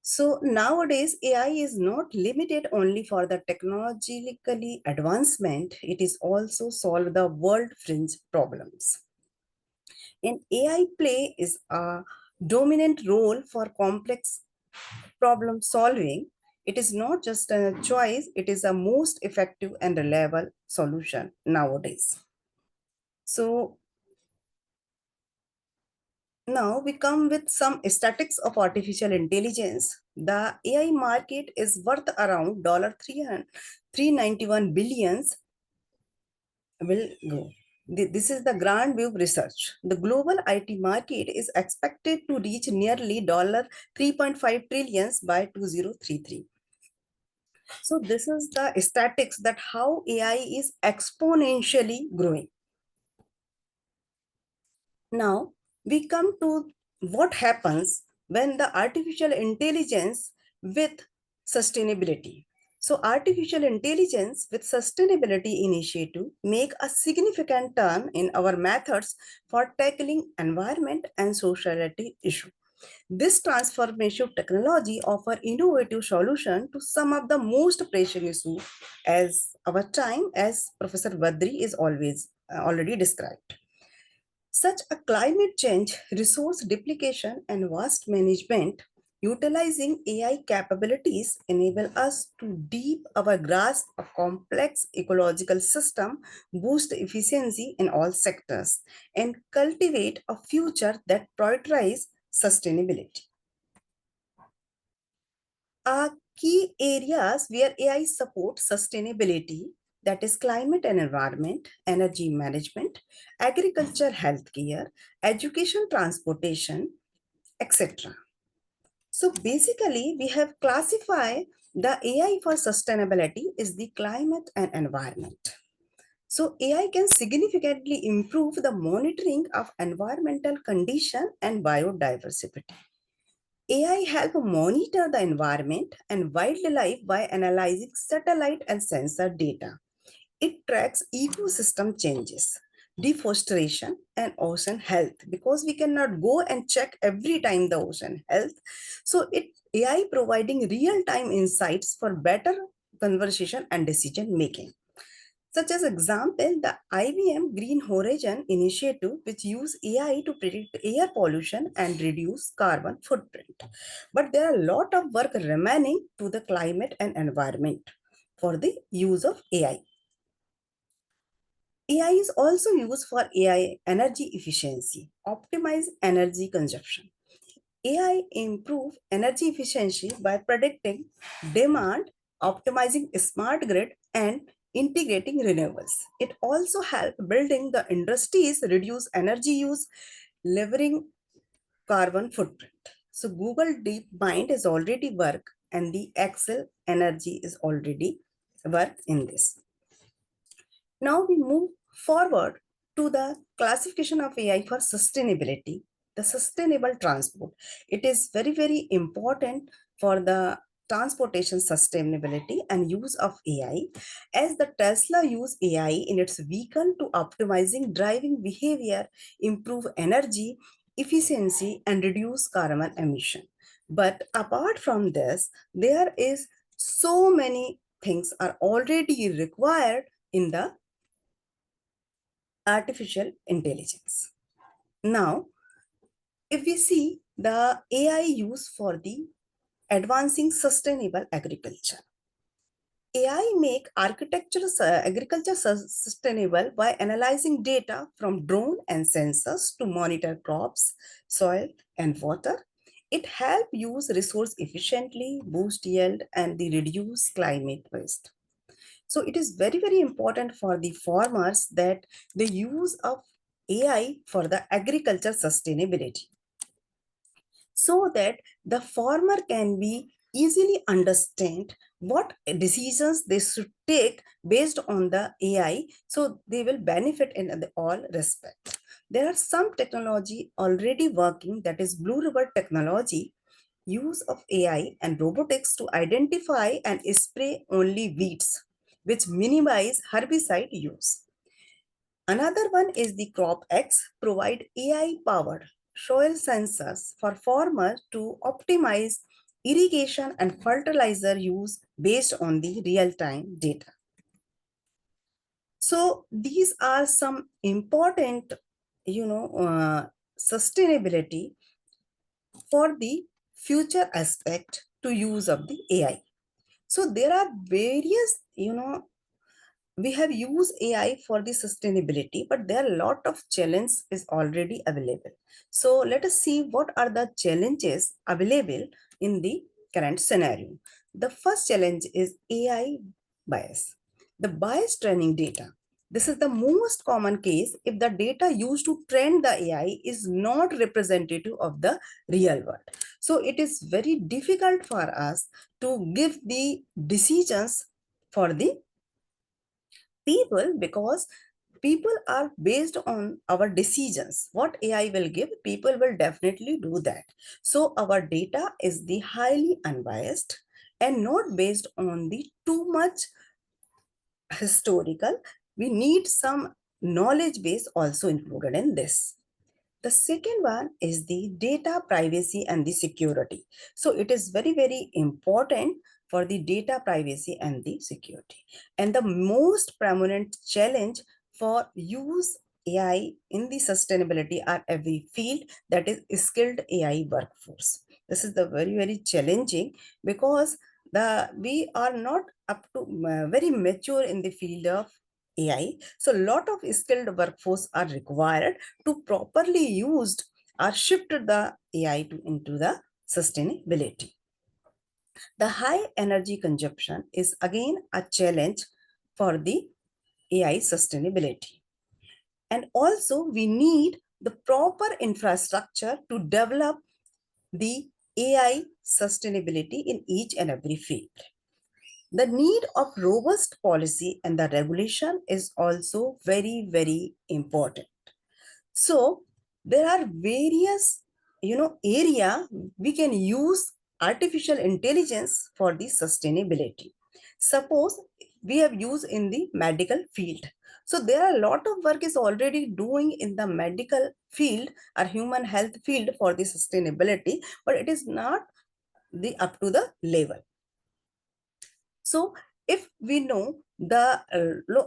So nowadays, AI is not limited only for the technologically advancement, it is also solve the world fringe problems. And AI play is a dominant role for complex problem solving. It is not just a choice, it is a most effective and reliable solution nowadays. So now we come with some statistics of artificial intelligence. The AI market is worth around $391 billions will go. This is the Grand View research. The global IT market is expected to reach nearly $3.5 trillions by 2033. So this is the statistics that how AI is exponentially growing. Now we come to what happens when the artificial intelligence with sustainability. So artificial intelligence with sustainability initiative make a significant turn in our methods for tackling environment and sociality issue. This transformative technology offer innovative solution to some of the most pressing issues as our time, as Professor Badri is always already described. Such a climate change, resource duplication, and waste management utilizing AI capabilities enable us to deep our grasp of complex ecological system, boost efficiency in all sectors, and cultivate a future that prioritizes sustainability. Key areas where AI supports sustainability, that is climate and environment, energy management, agriculture, healthcare, education, transportation, etc. So basically, we have classified the AI for sustainability is the climate and environment. So AI can significantly improve the monitoring of environmental condition and biodiversity. AI help monitor the environment and wildlife by analyzing satellite and sensor data. It tracks ecosystem changes, deforestation, and ocean health because we cannot go and check every time the ocean health. So AI providing real-time insights for better conversation and decision making. Such as example, the IBM Green Horizon initiative, which use AI to predict air pollution and reduce carbon footprint. But there are a lot of work remaining to the climate and environment for the use of AI. AI is also used for AI energy efficiency, optimize energy consumption. AI improve energy efficiency by predicting demand, optimizing smart grid, and integrating renewables. It also help building the industries, reduce energy use, lowering carbon footprint. So Google DeepMind is already work and the Excel energy is already work in this. Now we move forward to the classification of AI for sustainability, the sustainable transport. It is very, very important for the transportation sustainability and use of AI, as the Tesla use AI in its vehicle to optimizing driving behavior, improve energy efficiency, and reduce carbon emission. But apart from this, there is so many things are already required in the artificial intelligence. Now, if we see the AI use for the advancing sustainable agriculture, AI make agriculture sustainable by analyzing data from drone and sensors to monitor crops, soil, and water. It help use resource efficiently, boost yield, and the reduce climate waste. So it is very, very important for the farmers that the use of AI for the agriculture sustainability, so that the farmer can be easily understand what decisions they should take based on the AI, so they will benefit in all respect. There are some technology already working, that is Blue River technology, use of AI and robotics to identify and spray only weeds, which minimize herbicide use. Another one is the CropX, provide AI-powered soil sensors for farmers to optimize irrigation and fertilizer use based on the real-time data. So these are some important, sustainability for the future aspect to use of the AI. So there are various, we have used AI for the sustainability, but there are a lot of challenges is already available. So let us see what are the challenges available in the current scenario. The first challenge is AI bias. The bias training data. This is the most common case if the data used to train the AI is not representative of the real world. So it is very difficult for us to give the decisions for the people, because people are based on our decisions. What AI will give, people will definitely do that. So our data is the highly unbiased and not based on the too much historical. We need some knowledge base also included in this. The second one is the data privacy and the security. So it is very, very important for the data privacy and the security. And the most prominent challenge for use AI in the sustainability are every field, that is skilled AI workforce. This is the very, very challenging, because we are not up to very mature in the field of AI. So a lot of skilled workforce are required to properly used or shift the AI into the sustainability. The high energy consumption is again a challenge for the AI sustainability. And also we need the proper infrastructure to develop the AI sustainability in each and every field. The need of robust policy and the regulation is also very, very important. So there are various, area we can use artificial intelligence for the sustainability. Suppose we have used in the medical field. So there are a lot of work is already doing in the medical field or human health field for the sustainability, but it is not the up to the level. So if we know the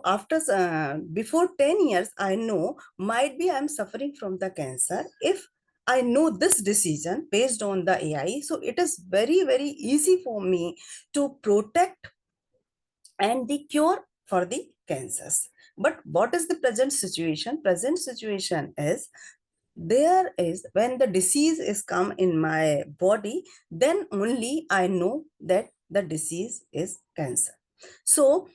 after before 10 years, I know might be I'm suffering from the cancer. If I know this decision based on the AI, so it is very, very easy for me to protect and the cure for the cancers. But what is the present situation? Present situation is, there is, when the disease is come in my body, then only I know that the disease is cancer. So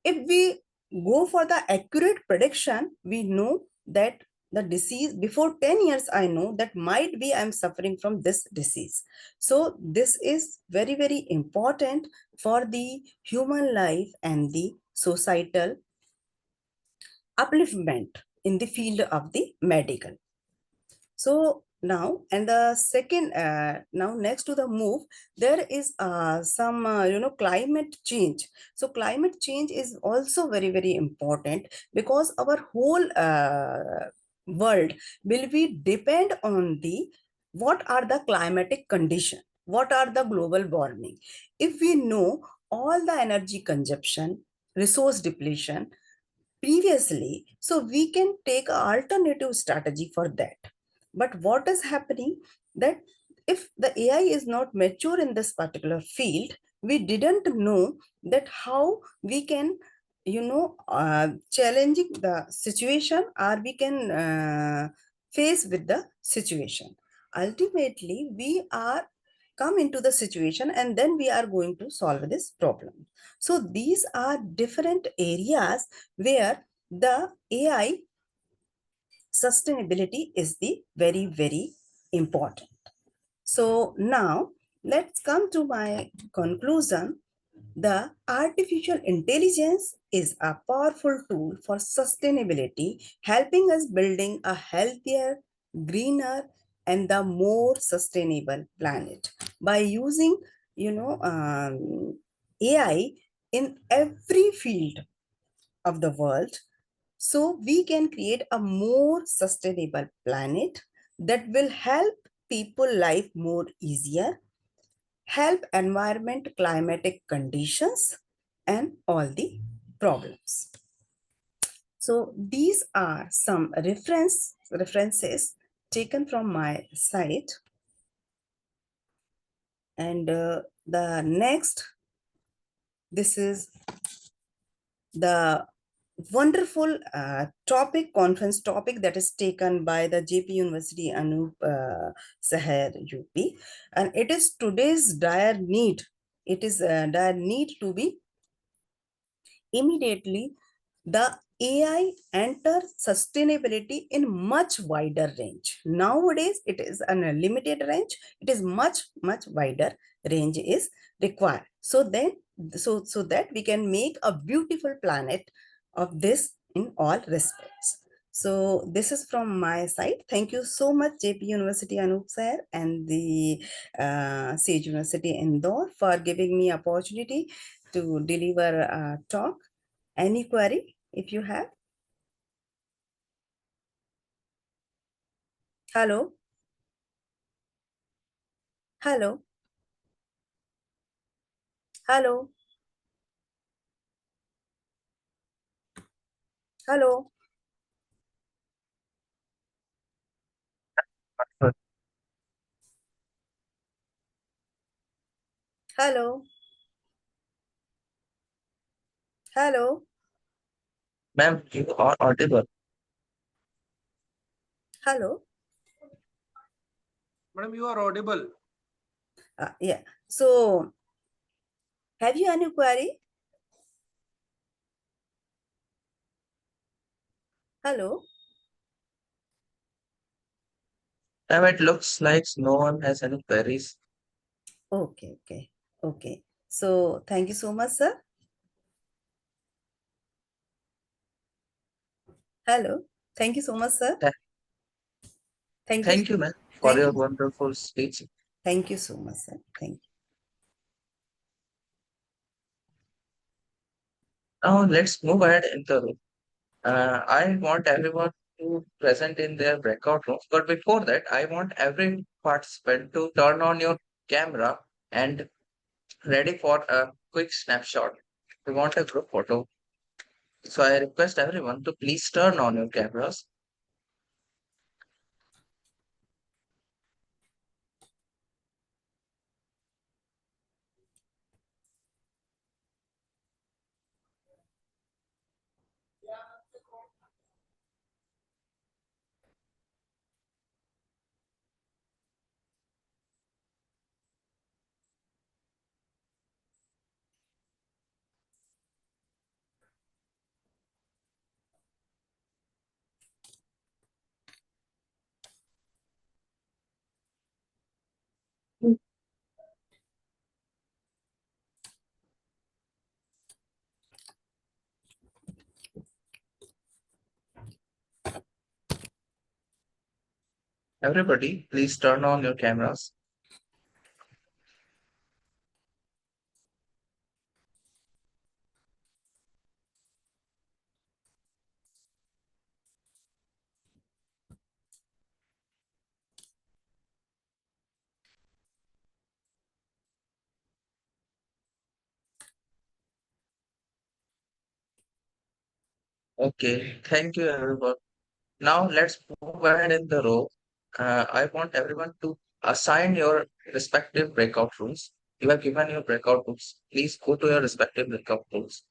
if we go for the accurate prediction, we know that the disease before 10 years, I know that might be I'm suffering from this disease. So this is very, very important for the human life and the societal upliftment in the field of the medical. So now, and the second, now next to the move, there is some, climate change. So climate change is also very, very important, because our whole world will be depend on the, what are the climatic condition, what are the global warming. If we know all the energy consumption, resource depletion previously, so we can take an alternative strategy for that. But what is happening, that if the AI is not mature in this particular field, we didn't know that how we can, challenging the situation, or we can face with the situation. Ultimately, we are come into the situation and then we are going to solve this problem. So these are different areas where the AI sustainability is the very, very important. So now let's come to my conclusion. The artificial intelligence is a powerful tool for sustainability, helping us building a healthier, greener, and the more sustainable planet. By using, AI in every field of the world, so we can create a more sustainable planet that will help people life more easier, help environment climatic conditions, and all the problems. So these are some references taken from my site. And the next this is the wonderful conference topic that is taken by the JP University Anup Saher UP, and it is today's dire need. It is a dire need to be immediately the AI enter sustainability in much wider range. Nowadays, it is an a limited range. It is much wider range is required. So then, so that we can make a beautiful planet of this in all respects. So this is from my side. Thank you so much, JP University Anup Sir and the Sage University Indore for giving me opportunity to deliver a talk. Any query if you have? Hello? Hello? Hello? Hello? Hello? Hello? Ma'am, you are audible. Hello? Madam, you are audible. Yeah. So, have you any query? Hello? Ma'am, it looks like no one has any queries. Okay, okay, okay. So, thank you so much, sir. Hello? Thank you so much, sir. Tha- Thank you. Thank you, ma'am, for Thank your you. wonderful speech. Thank you so much, sir. Thank you. Now let's move ahead in the room. I want everyone to present in their breakout rooms, but before that, I want every participant to turn on your camera and ready for a quick snapshot. We want a group photo. So I request everyone to please turn on your cameras. Everybody, please turn on your cameras. Okay, thank you everyone. Now let's move ahead in the row. I want everyone to assign your respective breakout rooms. You have given your breakout rooms. Please go to your respective breakout rooms.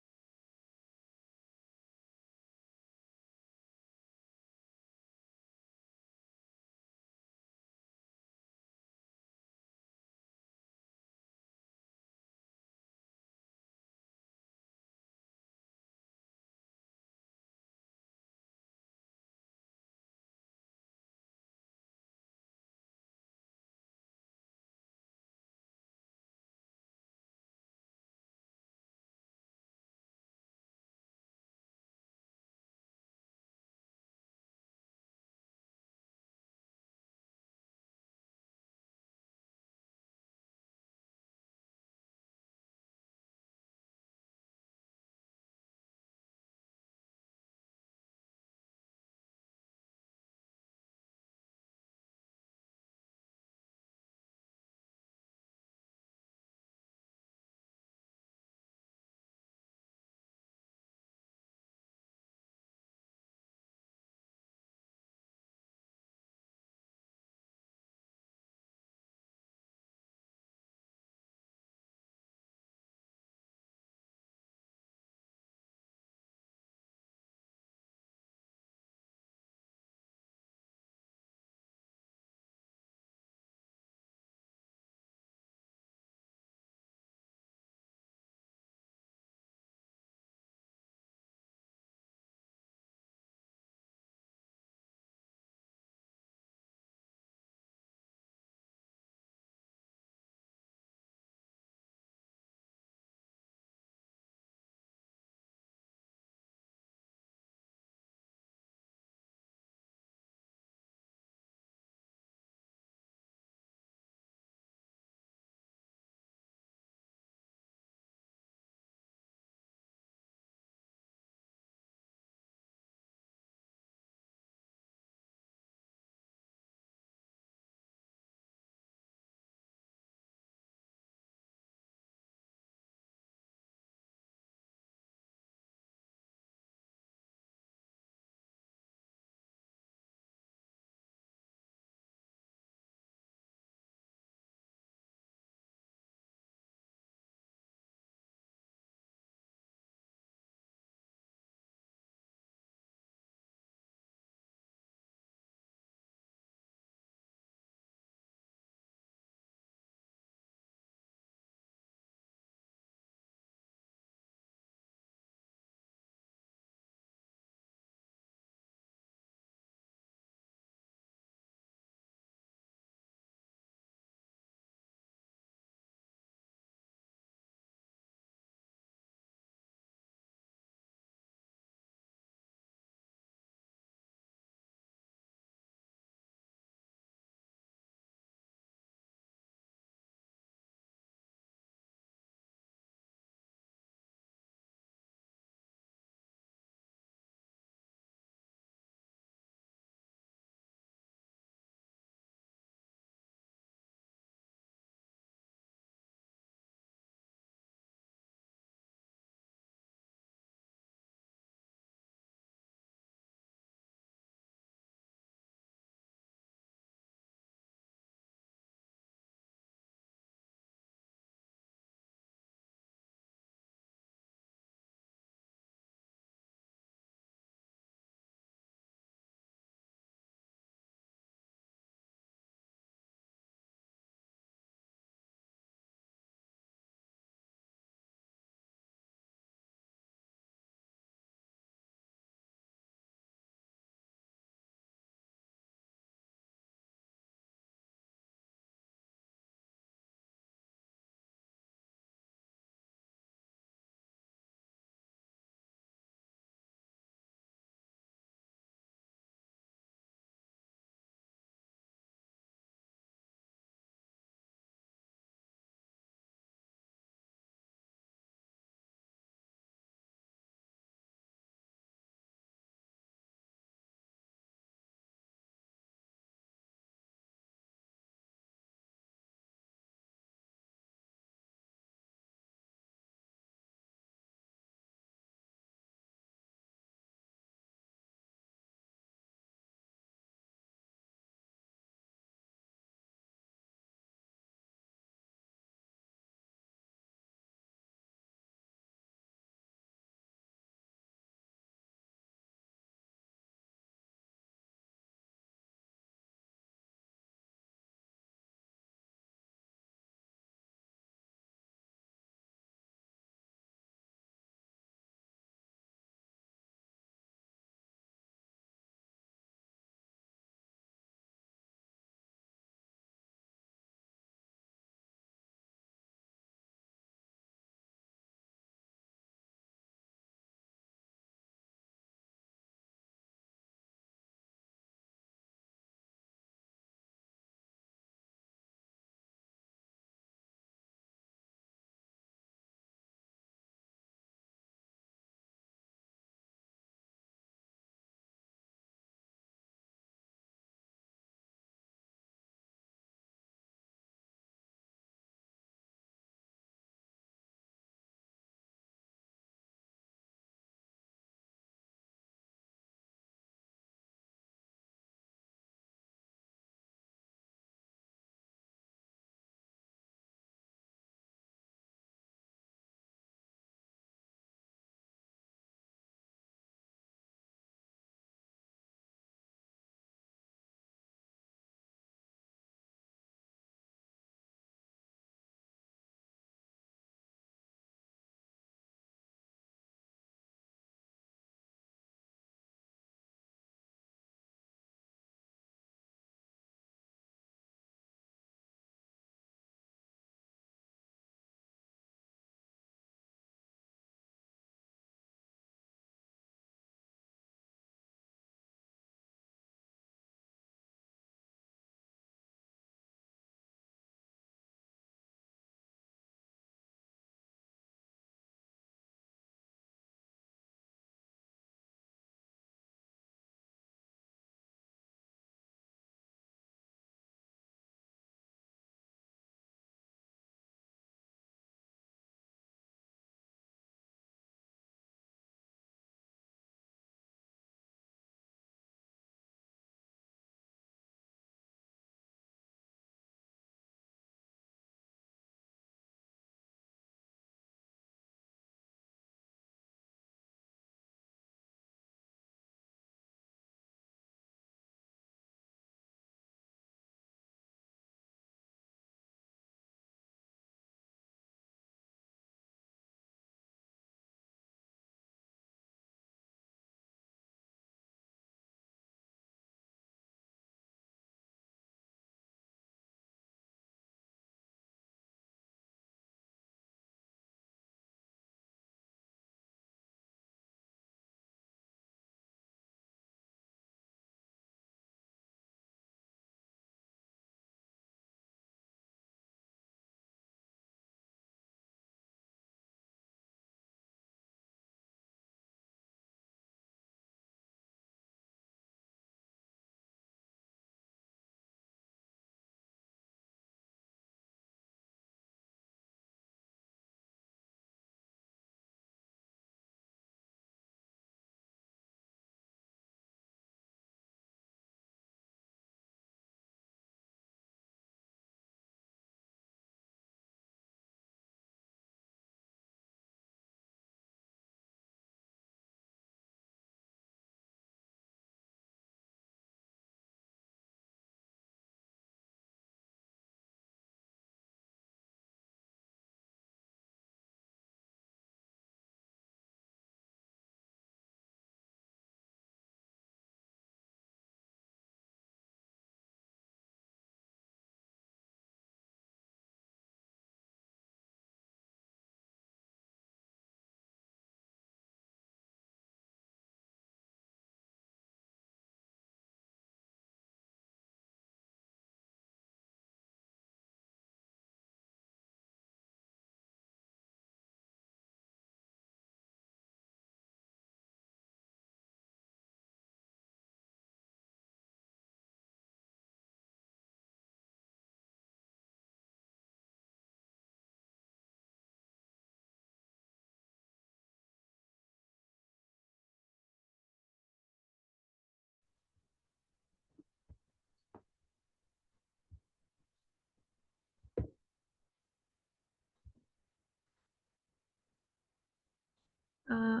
Uh,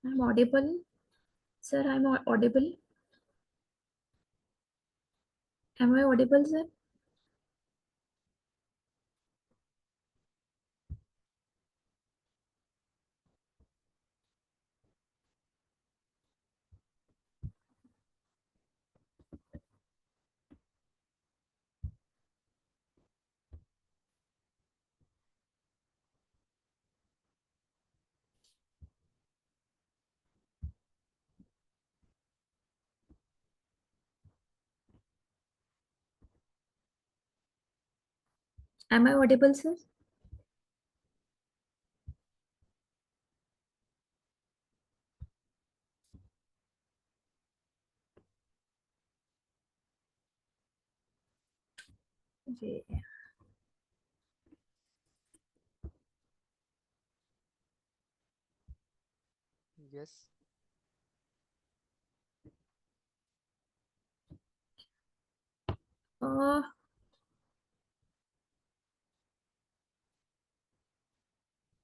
I'm audible. Sir, I'm audible. Am I audible, sir? Am I audible, sir? Yeah. Yes. Uh,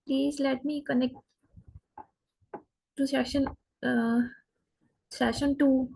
Please let me connect to uh, session 2.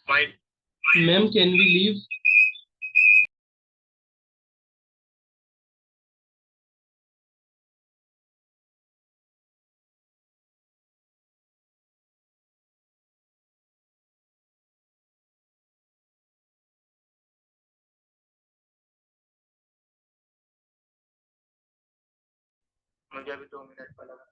Ma'am, can we leave? मुझे अभी 2 minute का लगा।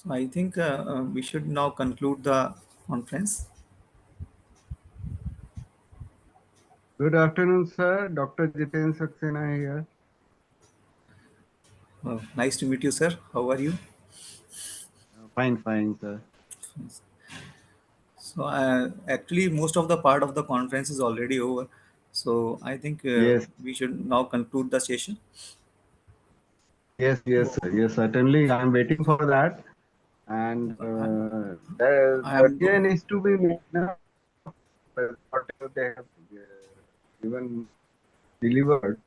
So I think we should now conclude the conference. Good afternoon, sir. Dr. Jiten Saxena here. Nice to meet you, sir. How are you? Fine, fine, sir. So actually, most of the part of the conference is already over. So I think Yes, we should now conclude the session. yes, sir. Yes, certainly. I'm waiting for that. And I, I the am GA go- needs to be made now. Whatever they have given, delivered.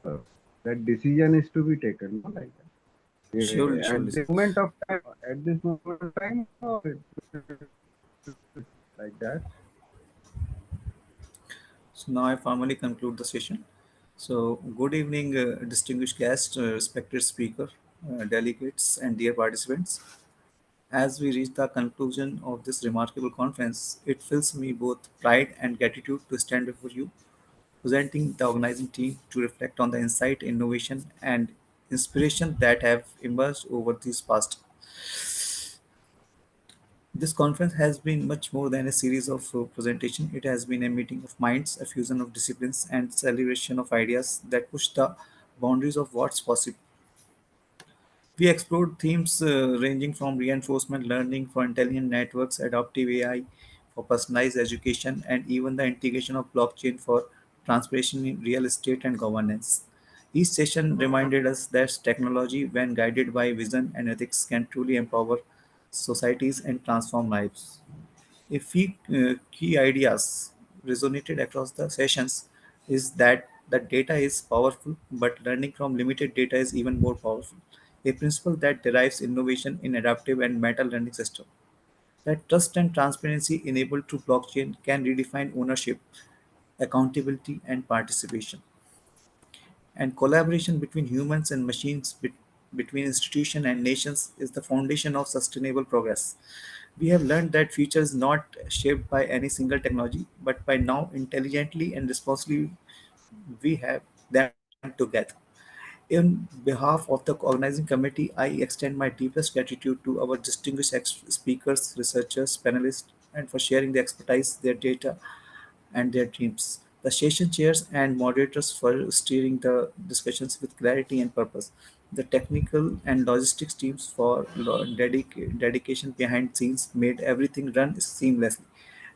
So, that decision is to be taken, no, like that. surely, At surely, the sir. moment of time, at this moment of time, no, it like that. So now I formally conclude the session. So good evening, distinguished guests, respected speaker, delegates, and dear participants. As we reach the conclusion of this remarkable conference, it fills me both pride and gratitude to stand before you, presenting the organizing team to reflect on the insight, innovation, and inspiration that have emerged over these past. This conference has been much more than a series of presentation. It has been a meeting of minds, a fusion of disciplines, and celebration of ideas that push the boundaries of what's possible. We explored themes ranging from reinforcement learning for intelligent networks, adaptive AI for personalized education, and even the integration of blockchain for transformation in real estate and governance. Each session reminded us that technology, when guided by vision and ethics, can truly empower societies and transform lives. A few key ideas resonated across the sessions is that the data is powerful, but learning from limited data is even more powerful. A principle that derives innovation in adaptive and meta learning system. That trust and transparency enabled through blockchain can redefine ownership, accountability, and participation. And collaboration between humans and machines, between institutions and nations, is the foundation of sustainable progress. We have learned that future is not shaped by any single technology, but by now intelligently and responsibly we have them together. In behalf of the organizing committee, I extend my deepest gratitude to our distinguished speakers, researchers, panelists, and for sharing their expertise, their data, and their dreams. The session chairs and moderators for steering the discussions with clarity and purpose. The technical and logistics teams for dedication behind scenes made everything run seamlessly.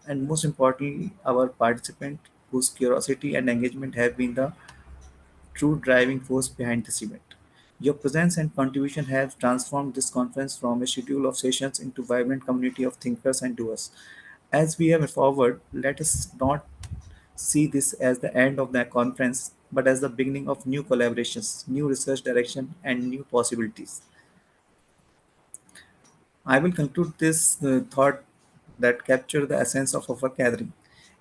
And most importantly, our participant whose curiosity and engagement have been the true driving force behind this event. Your presence and contribution have transformed this conference from a schedule of sessions into a vibrant community of thinkers and doers. As we move forward, let us not see this as the end of the conference, but as the beginning of new collaborations, new research direction, and new possibilities. I will conclude this thought that capture the essence of our gathering.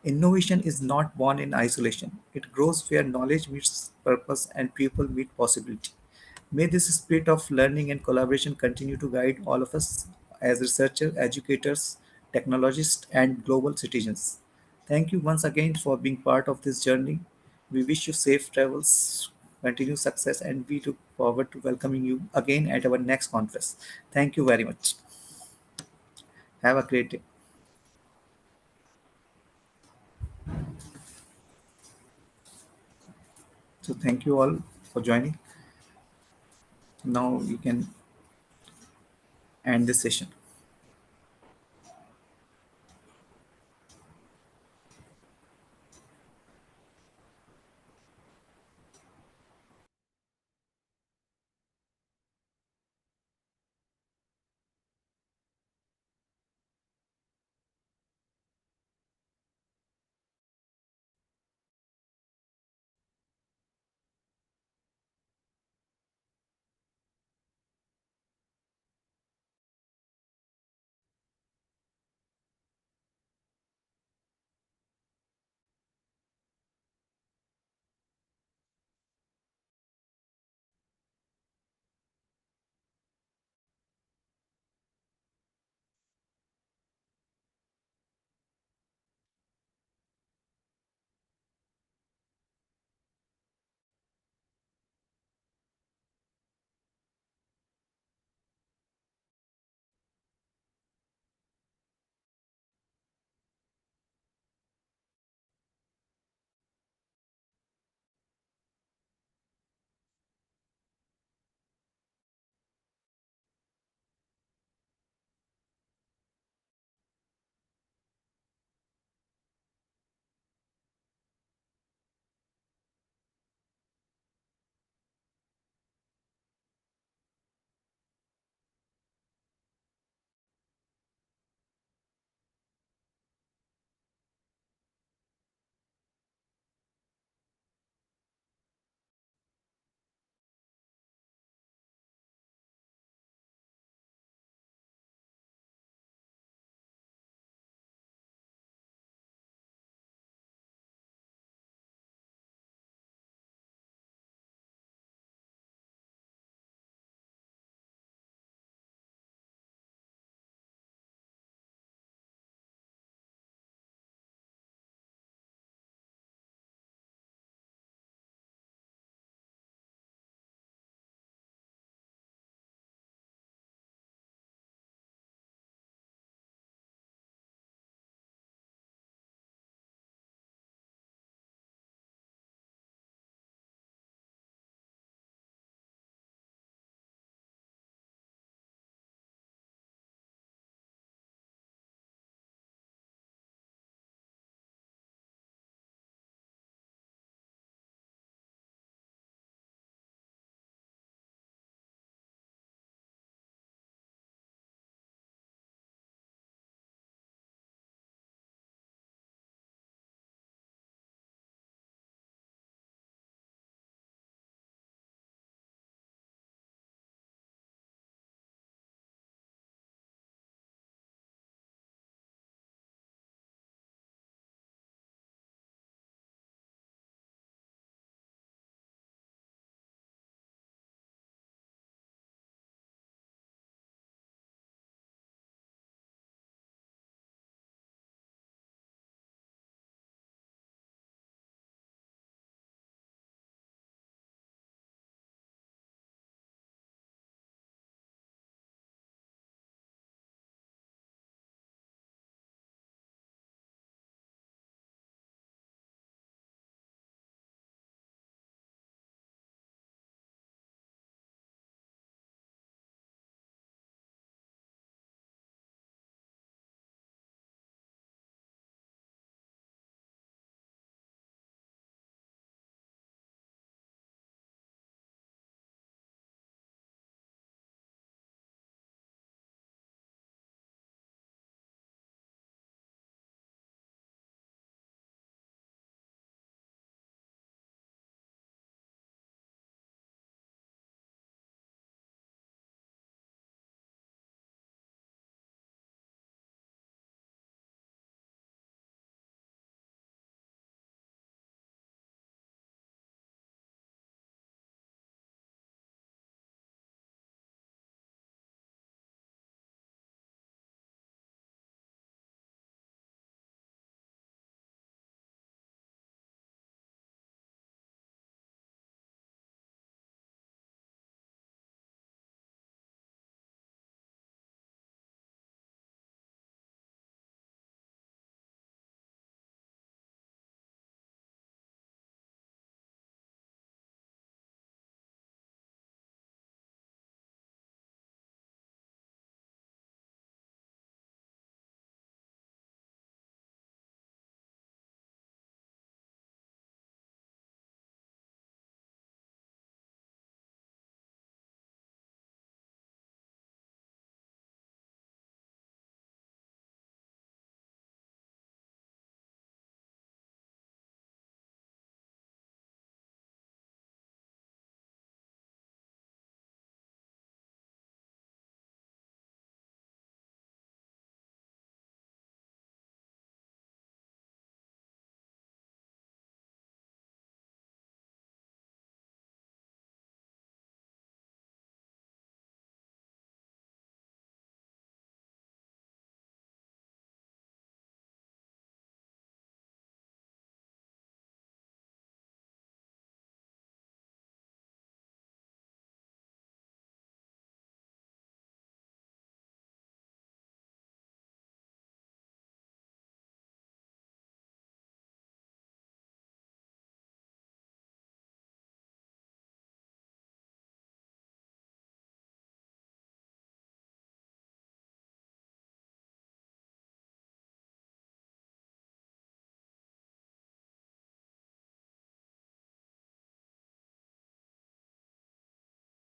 Innovation is not born in isolation. It grows where knowledge meets purpose and people meet possibility. May this spirit of learning and collaboration continue to guide all of us as researchers, educators, technologists, and global citizens. Thank you once again for being part of this journey. We wish you safe travels, continued success, and we look forward to welcoming you again at our next conference. Thank you very much. Have a great day. So, thank you all for joining. Now you can end this session.